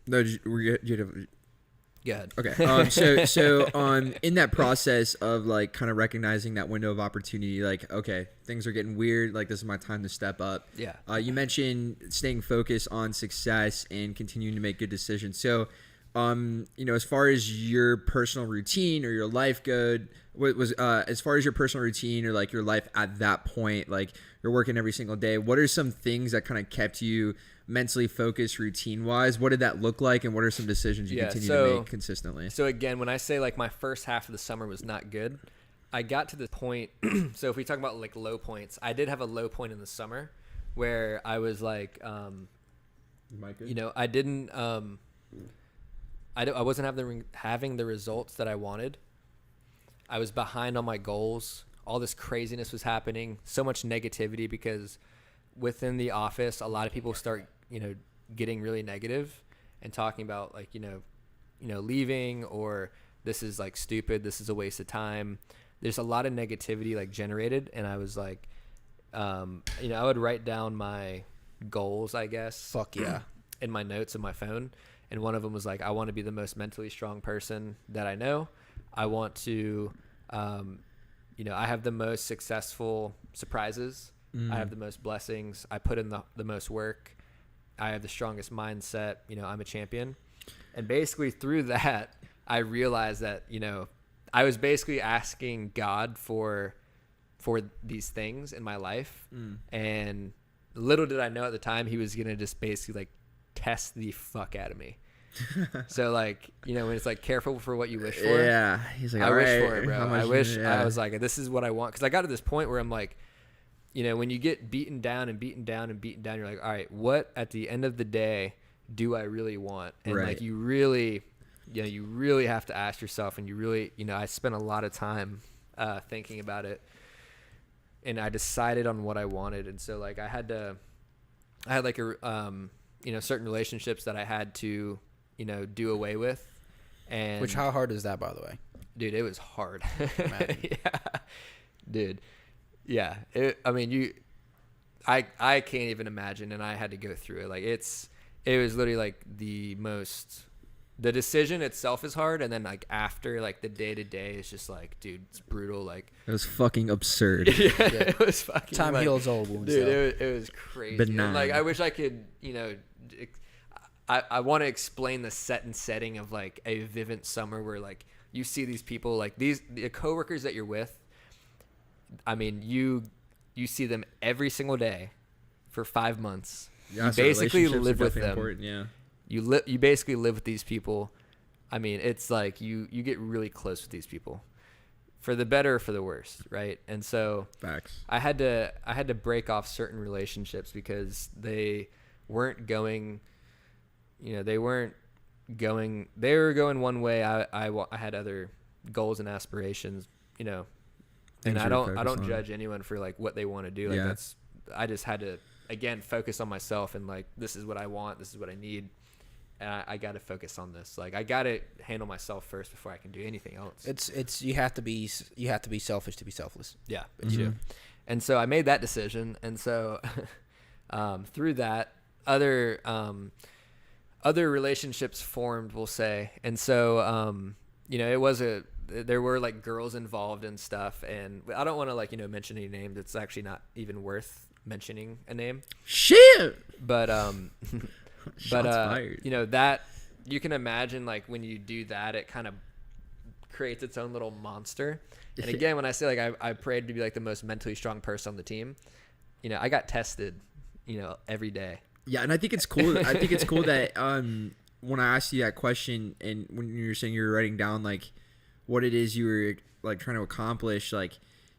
No, you Good. Okay. So in that process of like kind of recognizing that window of opportunity, like, okay, things are getting weird. Like this is my time to step up. Yeah. You mentioned staying focused on success and continuing to make good decisions. So, as far as your personal routine or your life as far as your personal routine or like your life at that point, like you're working every single day, what are some things that kind of kept you mentally focused routine wise? What did that look like? And what are some decisions you continue to make consistently? So again, when I say like my first half of the summer was not good, I got to the point. So if we talk about like low points, I did have a low point in the summer where I was like, I didn't, I wasn't having the results that I wanted. I was behind on my goals. All this craziness was happening. So much negativity because within the office, a lot of people start, getting really negative and talking about like, leaving, or this is like stupid. This is a waste of time. There's a lot of negativity like generated. And I was like, I would write down my goals, I guess. Fuck yeah. In my notes on my phone. And one of them was like, I want to be the most mentally strong person that I know. I want to, I have the most successful surprises. I have the most blessings. I put in the most work. I have the strongest mindset. I'm a champion. And basically through that, I realized that, I was basically asking God for these things in my life. And little did I know at the time he was going to just basically like test the fuck out of me. So like, when it's like careful for what you wish for. Yeah. He's like, I wish right, for it, bro. I wish. I was like, this is what I want. Cause I got to this point where I'm like, when you get beaten down and beaten down and beaten down, you're like, all right, what at the end of the day do I really want? And like, you really have to ask yourself, and you really, I spent a lot of time thinking about it, and I decided on what I wanted. And so like, I had like certain relationships that I had to, do away with. And Which, how hard is that, by the way? Dude, it was hard. Yeah. Dude. Yeah. I can't even imagine. And I had to go through it. Like it was literally like the decision itself is hard. And then like after like the day to day, it's just like, dude, it's brutal. Like it was fucking absurd. Yeah. It was fucking time heals all wounds. Dude, it was crazy. And, like I wish I could, I want to explain the setting of like a Vivint summer where like you see these people, like the coworkers that you're with. I mean, you see them every single day for 5 months. Yeah, you basically live with them. Yeah. You basically live with these people. I mean, it's like you get really close with these people, for the better or for the worse, right? And so Facts. I had to break off certain relationships because they weren't going. They were going one way. I had other goals and aspirations. And I don't judge anyone for like what they want to do. Like I just had to, again, focus on myself and like, this is what I want. This is what I need. And I got to focus on this. Like, I got to handle myself first before I can do anything else. It's you have to be selfish to be selfless. Yeah, you do. And so I made that decision. And so through that, other relationships formed, we'll say. And so, you know, there were like girls involved and stuff. And I don't want to like, you know, mention any names. It's actually not even worth mentioning a name. Shit. But, Fired. you know, that you can imagine like when you do that, it kind of creates its own little monster. And again, when I say like I prayed to be like the most mentally strong person on the team, you know, I got tested, you know, every day. Yeah, and I think it's cool. I think it's cool that when I asked you that question, and when you were saying you were writing down like what it is you were like trying to accomplish, like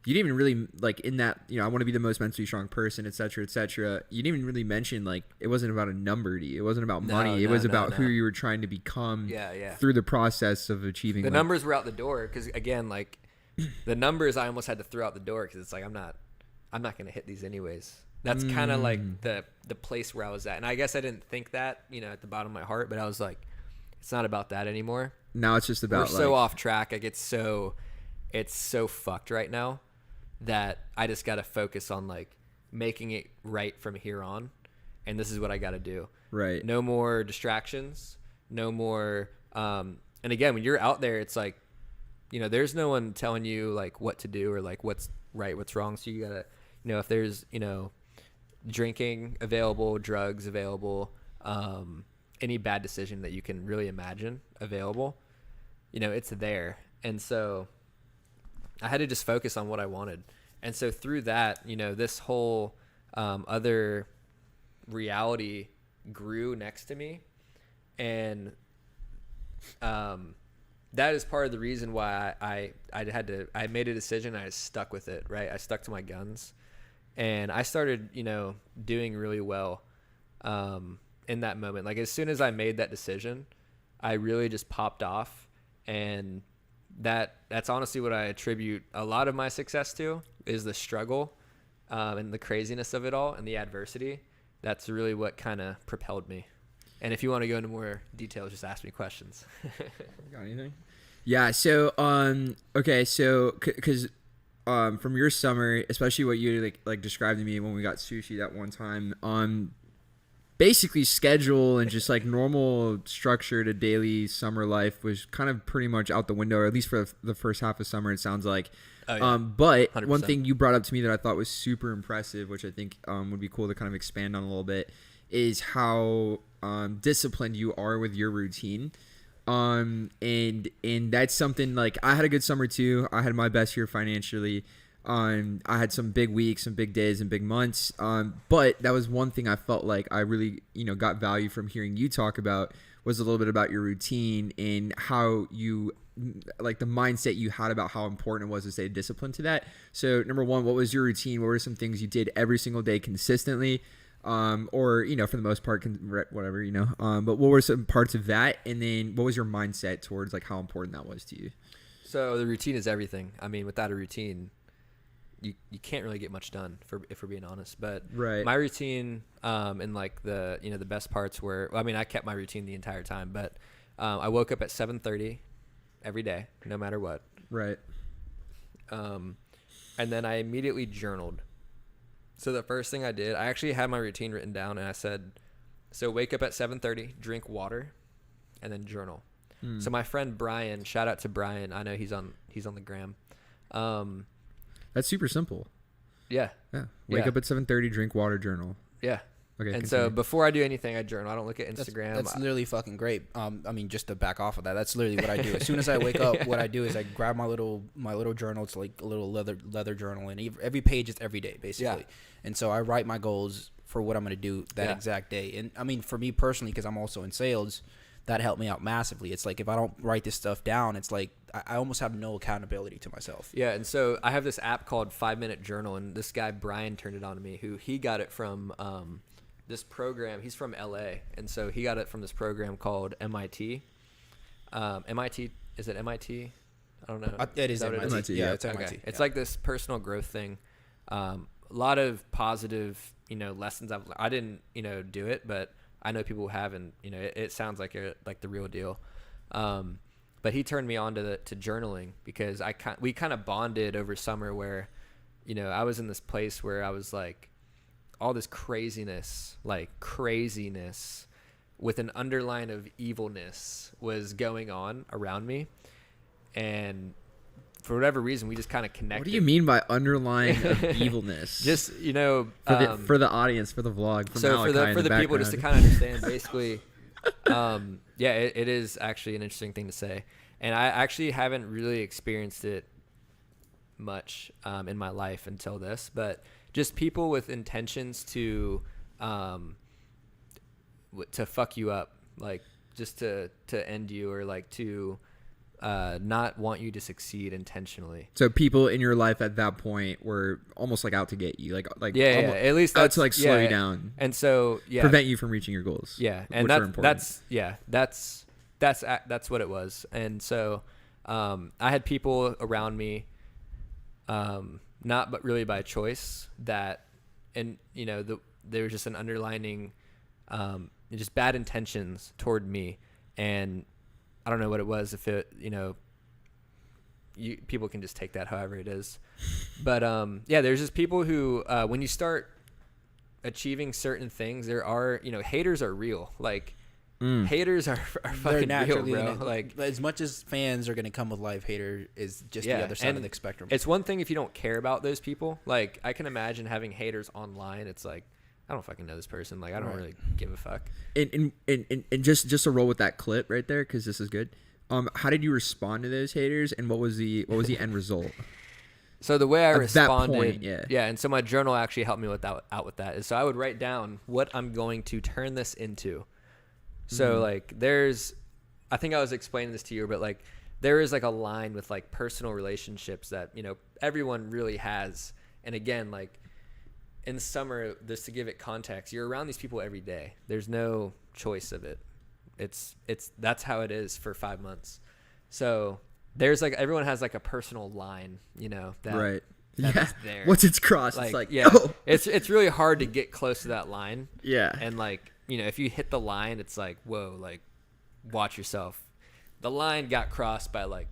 you didn't even really like in that, you know, I want to be the most mentally strong person, et cetera, et cetera. You didn't even really mention like it wasn't about a number to you. It wasn't about money. It was about who you were trying to become through the process of achieving. The numbers were out the door because again, like the numbers I almost had to throw out the door because it's like I'm not going to hit these anyways. That's kind of like the place where I was at. And I guess I didn't think that, you know, at the bottom of my heart, but I was like, it's not about that anymore. Now it's just about we're so off track. Like it's so fucked right now that I just got to focus on like making it right from here on. And this is what I got to do. Right. No more distractions, no more. And again, when you're out there, it's like, you know, there's no one telling you like what to do or like what's right, what's wrong. So you got to, you know, if there's, you know, drinking available, drugs available, any bad decision that you can really imagine available, you know, it's there. And so I had to just focus on what I wanted. And so through that, you know, this whole other reality grew next to me. And that is part of the reason why I made a decision. I stuck with it, right? I stuck to my guns. And I started, you know, doing really well in that moment. Like as soon as I made that decision, I really just popped off. And that's honestly what I attribute a lot of my success to is the struggle and the craziness of it all and the adversity. That's really what kind of propelled me. And if you want to go into more details, just ask me questions. Got anything? Yeah. So, okay. So, cause, from your summer, especially what you like described to me when we got sushi that one time, basically schedule and just like normal structure to daily summer life was kind of pretty much out the window, or at least for the first half of summer, it sounds like. Oh, yeah. But 100%. One thing you brought up to me that I thought was super impressive, which I think would be cool to kind of expand on a little bit, is how disciplined you are with your routine. And that's something like I had a good summer too. I had my best year financially. I had some big weeks, some big days, and big months. But that was one thing I felt like I really, you know, got value from hearing you talk about was a little bit about your routine and how you, like the mindset you had about how important it was to stay disciplined to that. So number one, what was your routine? What were some things you did every single day consistently? Or, you know, for the most part, whatever, you know, but what were some parts of that? And then what was your mindset towards like how important that was to you? So the routine is everything. I mean, without a routine, you can't really get much done if we're being honest, but right. My routine, and like the, you know, the best parts were, I mean, I kept my routine the entire time, but, I woke up at 7:30 every day, no matter what. Right. And then I immediately journaled. So the first thing I did, I actually had my routine written down, and I said, so wake up at 7:30, drink water, and then journal. So my friend Brian, shout out to Brian. I know he's on the gram. That's super simple. Yeah. Yeah. Wake up at 7:30, drink water, journal. Yeah. Okay. And continue. So before I do anything, I journal. I don't look at Instagram. That's literally fucking great. I mean, just to back off of that, that's literally what I do. As soon as I wake up, what I do is I grab my little journal. It's like a little leather journal, and every page is every day, basically. Yeah. And so I write my goals for what I'm going to do that exact day. And I mean, for me personally, because I'm also in sales, that helped me out massively. It's like if I don't write this stuff down, it's like I almost have no accountability to myself. Yeah, and so I have this app called 5 Minute Journal, and this guy Brian turned it on to me. He got it from this program. He's from LA, and so he got it from this program called MIT. MIT, is it MIT? I don't know. It is MIT. MIT. Yeah, it's okay. MIT. It's like this personal growth thing. lot of positive, lessons I didn't, do it, but I know people who have, and, it sounds like the real deal. But he turned me on to journaling because we kind of bonded over summer where, I was in this place where I was like, all this craziness with an underline of evilness was going on around me. And for whatever reason, we just kind of connected. What do you mean by underlying of evilness? Just, for the audience, for the vlog. For the people, just to kind of understand, basically, it is actually an interesting thing to say. And I actually haven't really experienced it much in my life until this, but just people with intentions to fuck you up, like just to end you, or like to not want you to succeed intentionally. So people in your life at that point were almost like out to get you, at least out to like slow you down, and so prevent you from reaching your goals. And that's what it was. And so I had people around me, not but really by choice, that, and there was just an underlining just bad intentions toward me. And I don't know what it was, if it, people can just take that however it is. But there's just people who, when you start achieving certain things, there are, haters are real. Like, haters are fucking real, bro. Like, as much as fans are going to come with life, hater is just the other side of the spectrum. It's one thing if you don't care about those people. Like, I can imagine having haters online. It's like, I don't fucking know this person. Like, I don't really give a fuck. And just to roll with that clip right there, because this is good. How did you respond to those haters, and what was the end result? So the way I responded, that point, and so my journal actually helped me with that. Is so I would write down what I'm going to turn this into. So like, I think I was explaining this to you, but like, there is like a line with like personal relationships that, everyone really has. And again, like, in summer, just to give it context, you're around these people every day. There's no choice of it. That's how it is for 5 months. So there's like, everyone has like a personal line, that is there. Once it's crossed, like, it's like, it's really hard to get close to that line. Yeah. And like, if you hit the line, it's like, whoa, like, watch yourself. The line got crossed by like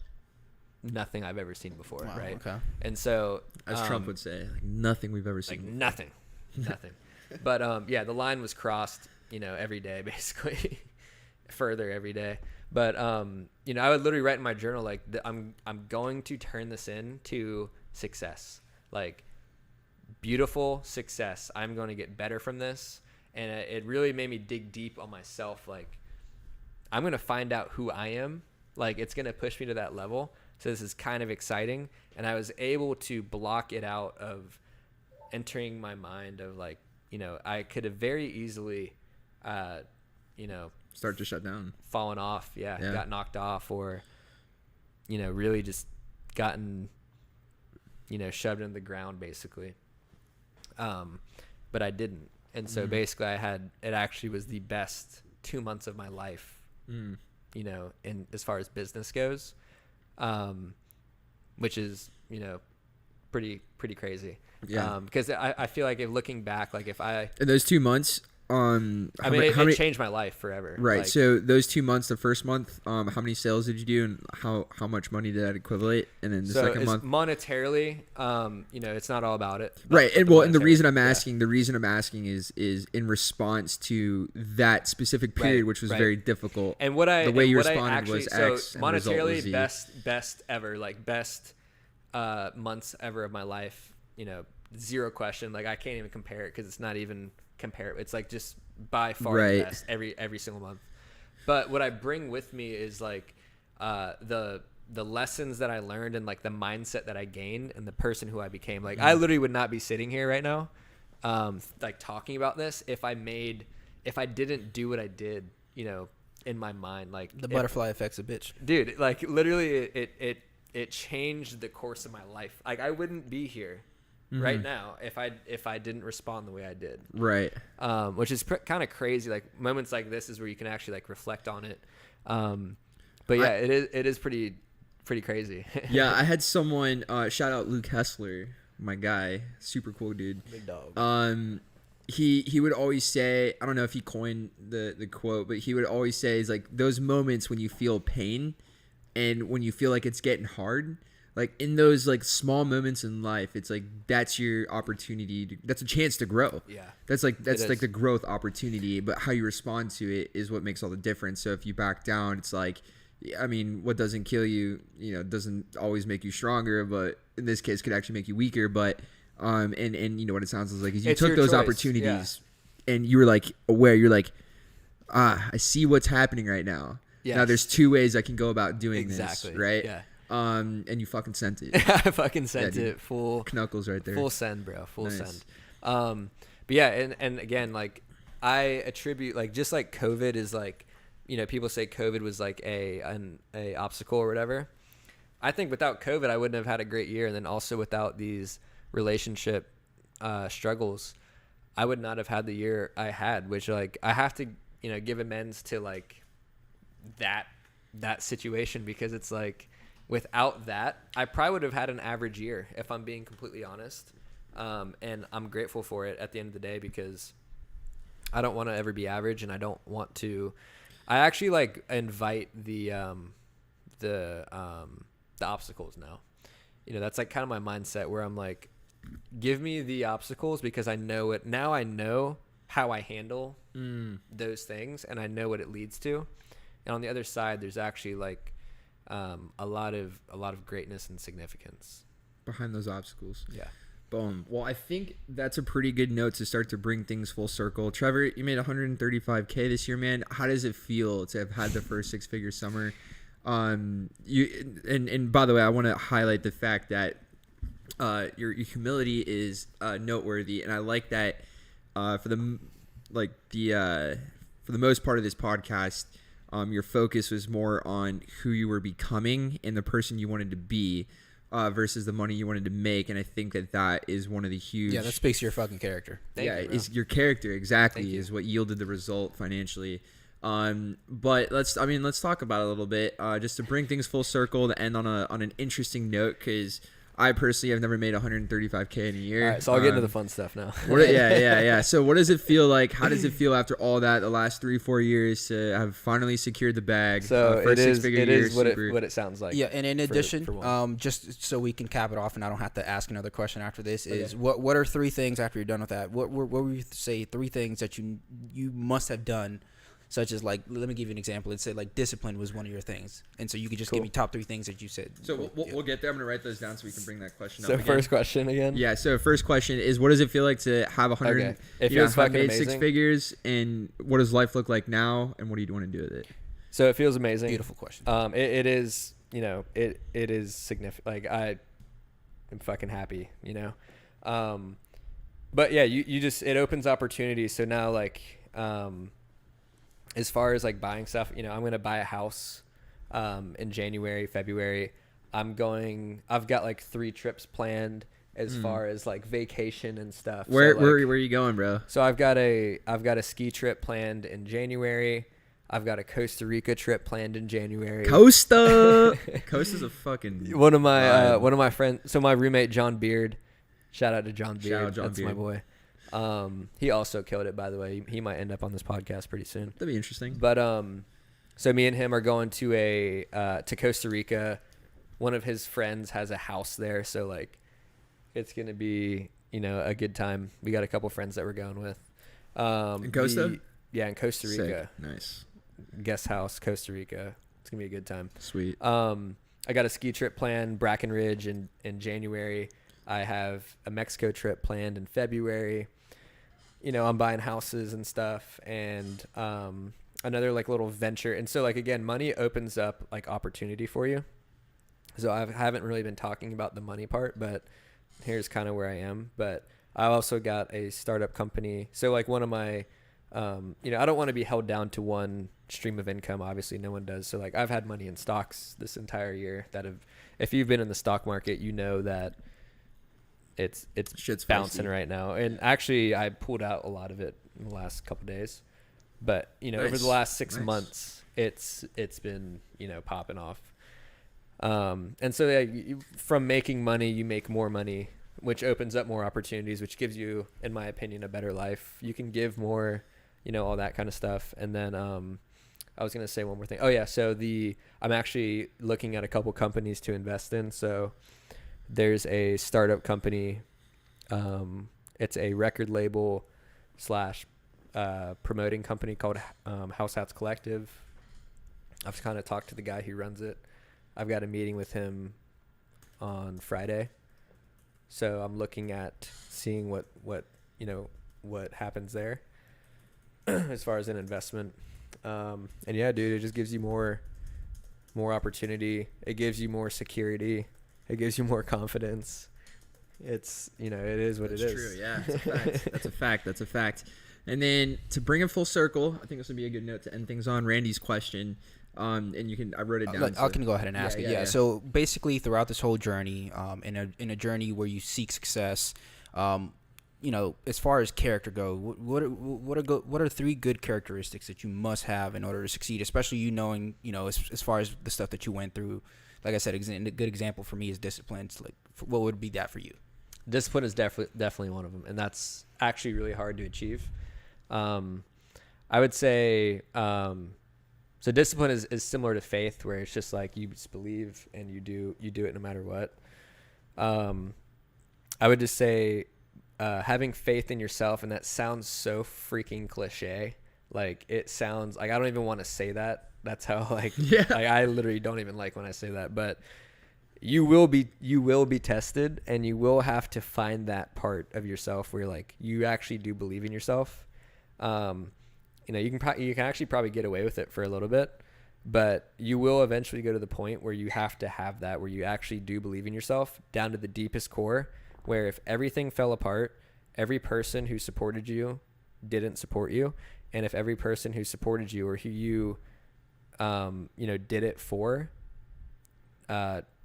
nothing I've ever seen before. Wow, right. Okay. And so, as Trump would say, like, nothing we've ever seen. Like nothing. But the line was crossed, every day, basically. Further every day. But I would literally write in my journal like, I'm going to turn this into success, like beautiful success. I'm going to get better from this. And it really made me dig deep on myself. Like, I'm going to find out who I am. Like, it's going to push me to that level. So this is kind of exciting. And I was able to block it out of entering my mind of like, I could have very easily, start to shut down, fallen off. Got knocked off, or, really just gotten, shoved into the ground basically. But I didn't. And so basically it actually was the best 2 months of my life, in as far as business goes, which is, pretty crazy. Yeah. Because I feel like, if looking back, like, if in those 2 months, it changed my life forever. Right. Like, so those 2 months, the first month, how many sales did you do, and how much money did that equivalent? And then the second month, monetarily, it's not all about it. Right. And the reason I'm asking is in response to that specific period, which was very difficult. And the way you responded was X. So monetarily, best ever, like best months ever of my life. Zero question. Like, I can't even compare it because it's not even comparable. It's like just by far the best every single month. But what I bring with me is like the lessons that I learned, and like the mindset that I gained, and the person who I became. Like, I literally would not be sitting here right now, like talking about this if I didn't do what I did, in my mind. Like, the butterfly effect's a bitch, dude. Like, literally, it changed the course of my life. Like, I wouldn't be here right now if I didn't respond the way I did. Right. Which is kind of crazy. Like, moments like this is where you can actually like reflect on it. But yeah, it is pretty crazy. Yeah, I had someone shout out Luke Hessler, my guy, super cool dude. Big dog. He would always say, I don't know if he coined the quote, but he would always say is like those moments when you feel pain and when you feel like it's getting hard, like in those like small moments in life, it's like that's your opportunity that's a chance to grow. Yeah. That's like the growth opportunity, but how you respond to it is what makes all the difference. So if you back down, it's like, I mean, what doesn't kill you, doesn't always make you stronger, but in this case could actually make you weaker. But and you know what it sounds like is you took those opportunities and you were like aware, you're like, I see what's happening right now. Yes. Now there's 2 ways I can go about doing this, right? Yeah. And you fucking sent it. I fucking sent it full knuckles right there. Full send, bro. Full send. But yeah, and again, like I attribute like just like COVID is like, people say COVID was like a obstacle or whatever. I think without COVID, I wouldn't have had a great year, and then also without these relationship struggles, I would not have had the year I had. Which like I have to give amends to like that situation, because it's like without that, I probably would have had an average year, if I'm being completely honest. And I'm grateful for it at the end of the day, because I don't want to ever be average, and I don't want to. I actually like invite the obstacles now. That's like kind of my mindset, where I'm like, give me the obstacles, because I know it now. I know how I handle those things, and I know what it leads to. And on the other side, there's actually like a lot of greatness and significance behind those obstacles. Yeah. Boom. Well, I think that's a pretty good note to start to bring things full circle. Trevor, you made $135K this year, man. How does it feel to have had the first 6-figure summer? You and by the way, I want to highlight the fact that your humility is noteworthy, and I like that for the most part of this podcast, your focus was more on who you were becoming and the person you wanted to be. Versus the money you wanted to make, and I think that is one of the huge. Yeah, that speaks to your fucking character. Is your character exactly is what yielded the result financially. But let's talk about it a little bit, just to bring things full circle to end on an interesting note, because I personally have never made $135K in a year. All right, so I'll get into the fun stuff now. Yeah. So what does it feel like? How does it feel after all that, the last 3-4 years, to have finally secured the bag? So it is what it sounds like. Yeah, and in addition, just so we can cap it off, and I don't have to ask another question after this, is what are 3 things after you're done with that? What would you say 3 things that you must have done? Such as, like, let me give you an example. Let's say, like, discipline was one of your things. And so you could just give me top 3 things that you said. So we'll get there. I'm going to write those down so we can bring that question up So again. First question again? Yeah, so first question is, what does it feel like to have 100, okay. It feels fucking made amazing. 6 figures, and what does life look like now, and what do you want to do with it? So it feels amazing. Beautiful question. It is, it is significant. Like, I am fucking happy, But yeah, you just, it opens opportunities. So now, like, as far as like buying stuff, I'm going to buy a house in January, February. I've got like 3 trips planned as far as like vacation and stuff. Where are you going, bro? So I've got a ski trip planned in January. I've got a Costa Rica trip planned in January. Costa's a fucking one of my friends. So my roommate John Beard, shout out to John Beard. That's my boy. He also killed it, by the way. He might end up on this podcast pretty soon. That'd be interesting. But so me and him are going to to Costa Rica. One of his friends has a house there, so like it's gonna be a good time. We got a couple friends that we're going with. In Costa? In Costa Rica. Sick. Nice. Guest house, Costa Rica. It's gonna be a good time. Sweet. I got a ski trip planned, Brackenridge in January. I have a Mexico trip planned in February. I'm buying houses and stuff, and another like little venture. And so like, again, money opens up like opportunity for you. So I haven't really been talking about the money part, but here's kind of where I am. But I also got a startup company. So like one of my, I don't want to be held down to one stream of income. Obviously no one does. So like I've had money in stocks this entire year if you've been in the stock market, that it's shit's bouncing spicy right now. And actually I pulled out a lot of it in the last couple of days, but nice. Over the last 6 months, it's been, popping off. And so from making money, you make more money which opens up more opportunities, which gives you, in my opinion, a better life. You can give more, all that kind of stuff. And then I was going to say one more thing. Oh yeah. So I'm actually looking at a couple companies to invest in. So there's a startup company. It's a record label / promoting company called House Hats Collective. I've kind of talked to the guy who runs it. I've got a meeting with him on Friday. So I'm looking at seeing what happens there as far as an investment. And yeah, dude, it just gives you more opportunity. It gives you more security. It gives you more confidence. It's, it is what it is. That's true. Yeah, it's a fact. That's a fact. And then to bring it full circle, I think this would be a good note to end things on. Randy's question, and I wrote it down. I can go ahead and ask it. Yeah. So basically, throughout this whole journey, in a journey where you seek success, as far as character go, what are 3 good characteristics that you must have in order to succeed? Especially knowing, as far as the stuff that you went through. Like I said, a good example for me is discipline. So what would be that for you? Discipline is definitely one of them, and that's actually really hard to achieve. I would say, so discipline is similar to faith, where it's just like you just believe and you do it no matter what. I would just say, having faith in yourself, and that sounds so freaking cliche. Like, it sounds like I don't even want to say that. That's how I literally don't even like when I say that, but you will be tested, and you will have to find that part of yourself where like you actually do believe in yourself. You can actually probably get away with it for a little bit, but you will eventually go to the point where you have to have that, where you actually do believe in yourself down to the deepest core, where if everything fell apart, every person who supported you didn't support you. And if every person who supported you or who you, did it for,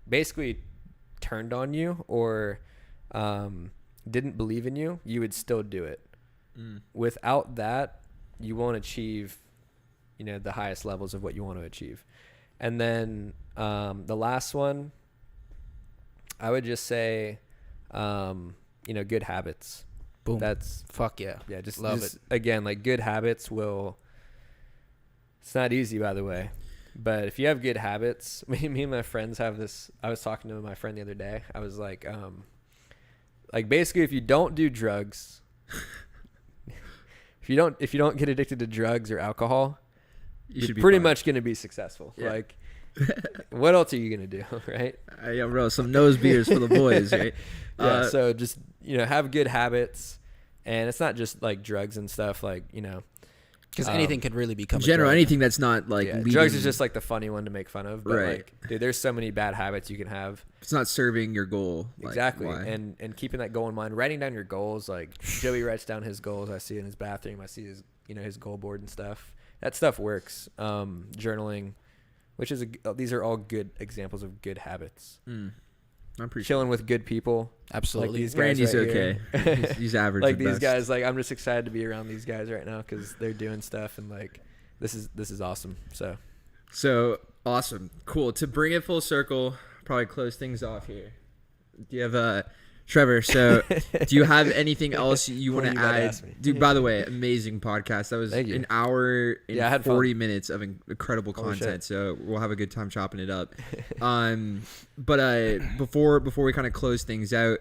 basically turned on you or didn't believe in you, you would still do it. Without that, you won't achieve, the highest levels of what you want to achieve. And then the last one, I would just say, good habits. Boom. That's fuck yeah. Yeah, just love it. Again, like good habits it's not easy, by the way. But if you have good habits, me and my friends have this. I was talking to my friend the other day. I was like basically, if you don't do drugs, if you don't get addicted to drugs or alcohol, you're pretty much going to be successful. Yeah. Like, what else are you going to do, right? Yeah, bro, some nose beers for the boys, right? Yeah, so just, have good habits. And it's not just like drugs and stuff, like, because anything could really become in general, anything that's not like drugs is just like the funny one to make fun of, but right. Like, dude, there's so many bad habits you can have. It's not serving your goal. Exactly. And keeping that goal in mind, writing down your goals. Like Joey writes down his goals. I see it in his bathroom. I see his, his goal board and stuff. That stuff works. Journaling, which is these are all good examples of good habits. I'm pretty chilling with good people. Absolutely. Like these guys Randy's right okay. He's average. Like these guys, like I'm just excited to be around these guys right now because they're doing stuff and like this is awesome. So awesome, cool. To bring it full circle, probably close things off here. Do you have Trevor? So do you have anything else you want to add? Dude, by the way, amazing podcast. That was an hour and 40 minutes of incredible content. So we'll have a good time chopping it up. But before we kind of close things out,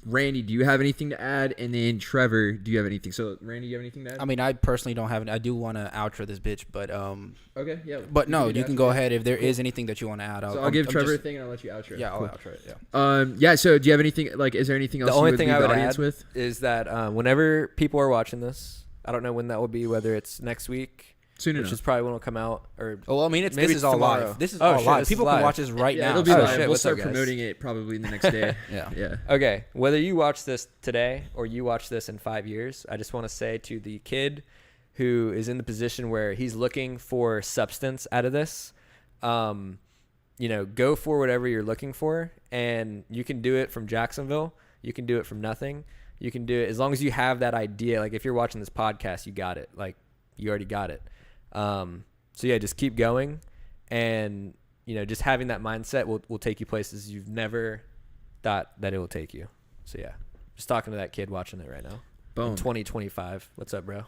Randy, do you have anything to add? And then Trevor, do you have anything? So Randy, you have anything to add? I mean, I personally don't have it. I do want to outro this bitch, but okay, yeah. But no, you can go ahead if there is anything that you want to add. I'll give Trevor a thing and I'll let you outro. Yeah, I'll outro it. Yeah. Yeah. So do you have anything? Like, is there anything else? The only thing I would add is that whenever people are watching this, I don't know when that will be. Whether it's next week. Soon which enough. is probably when it'll come out, or I mean, this is all tomorrow. live. This is all live. People can watch this right now. It'll be live. Shit, we'll start promoting it probably the next day. Yeah. Okay. Whether you watch this today or you watch this in 5 years, I just want to say to the kid who is in the position where he's looking for substance out of this, go for whatever you're looking for, and you can do it from Jacksonville. You can do it from nothing. You can do it as long as you have that idea. Like if you're watching this podcast, you got it. Like you already got it. So yeah, just keep going, and just having that mindset will take you places you've never that it will take you. So yeah, just talking to that kid watching it right now. Boom. 2025. What's up, bro?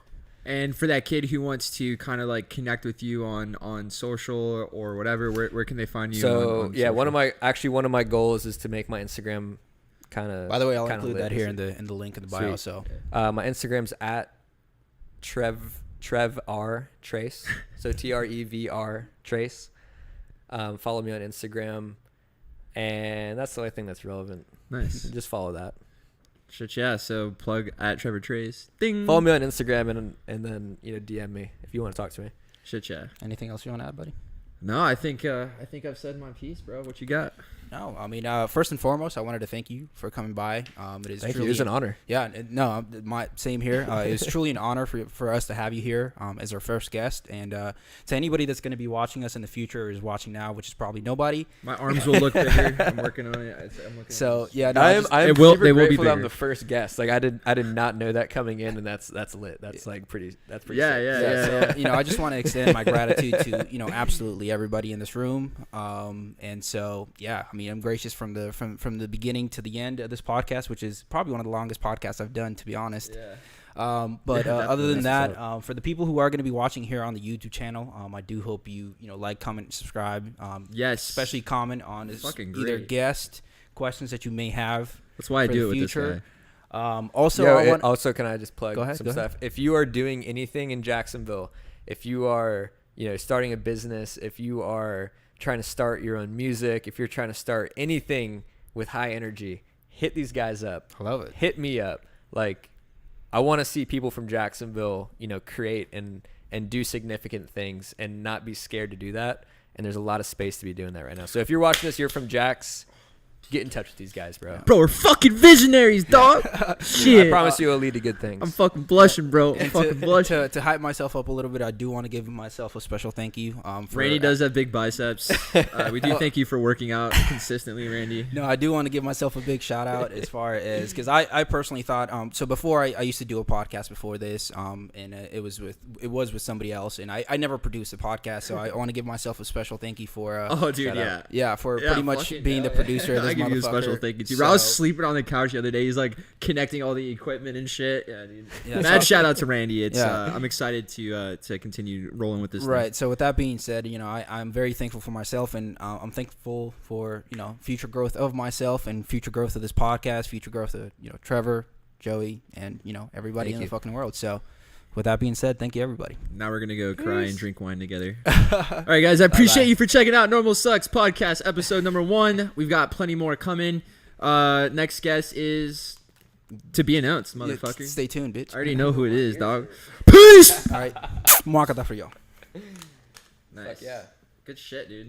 And for that kid who wants to kind of like connect with you on social or whatever, where can they find you? So on yeah, social? one of my goals is to make my Instagram kind of. By the way, I'll include that here in the link in the bio. Sweet. So my Instagram's at Trevr Trace. So TREVR Trace. Follow me on Instagram, and that's the only thing that's relevant. Nice. Just follow that. Shit, yeah. So plug at Trevor Trace. Ding. Follow me on Instagram and then DM me if you want to talk to me. Shit, yeah. anything else you want to add, buddy? No, I think I've said my piece, bro. What you got? No, I mean, first and foremost, I wanted to thank you for coming by. It is Thank truly you. It's an honor. Yeah, no, my same here. It's truly an honor for us to have you here as our first guest. And to anybody that's going to be watching us in the future or is watching now, which is probably nobody. My arms will look bigger. I'm working on it. So yeah, no, I'm they super will be grateful that I'm bigger. the first guest. Like I did not know that coming in, and that's lit. That's like pretty. That's pretty. Yeah, sick. yeah. So, I just want to extend my gratitude to absolutely everybody in this room. And so yeah, I mean, I'm gracious from the beginning to the end of this podcast, which is probably one of the longest podcasts I've done, to be honest. Yeah. But other than That's that, for the people who are going to be watching here on the YouTube channel, I do hope you like, comment, subscribe. Yes. Especially comment on Fucking either great. guest questions that you may have. That's why I for do the it with future. this guy. Also, Also, can I just plug Go ahead, some go ahead. stuff? If you are doing anything in Jacksonville, if you are starting a business, if you are trying to start your own music, if you're trying to start anything with high energy, hit these guys up. I love it. Hit me up. Like, I want to see people from Jacksonville, create and do significant things and not be scared to do that. And there's a lot of space to be doing that right now. So if you're watching this, you're from Jax, get in touch with these guys, bro. Bro, we're fucking visionaries, dog. Shit. I promise you it'll lead to good things. I'm fucking blushing, bro. I'm And fucking blushing. to hype myself up a little bit, I do want to give myself a special thank you. For Randy does have big biceps. We do thank you for working out consistently, Randy. No, I do want to give myself a big shout out as far as because I personally thought so before I used to do a podcast before this and it was with somebody else, and I never produced a podcast, so I want to give myself a special thank you for Oh, dude, shout out. yeah. for pretty much fucking being the hell, producer of this I give you a motherfucker. special thank you, too. Bro, I was So- sleeping on the couch the other day. He's like connecting all the equipment and shit. Yeah, dude. Yeah, Mad so- shout out to Randy. It's Yeah. I'm excited to continue rolling with this. Right. So with that being said, I'm very thankful for myself, and I'm thankful for future growth of myself and future growth of this podcast, future growth of Trevor, Joey, and everybody Thank in you. the fucking world. So with that being said, thank you everybody. Thing. Now we're gonna go cry and drink wine together. All right, guys. I appreciate Bye-bye. you for checking out Normal Sucks podcast episode number 1. We've got plenty more coming. Next guest is to be announced, motherfucker. Yeah, stay tuned, bitch. I already know who it is, dog. Peace. All right. Mark that for y'all. Nice. yeah. Good shit, dude.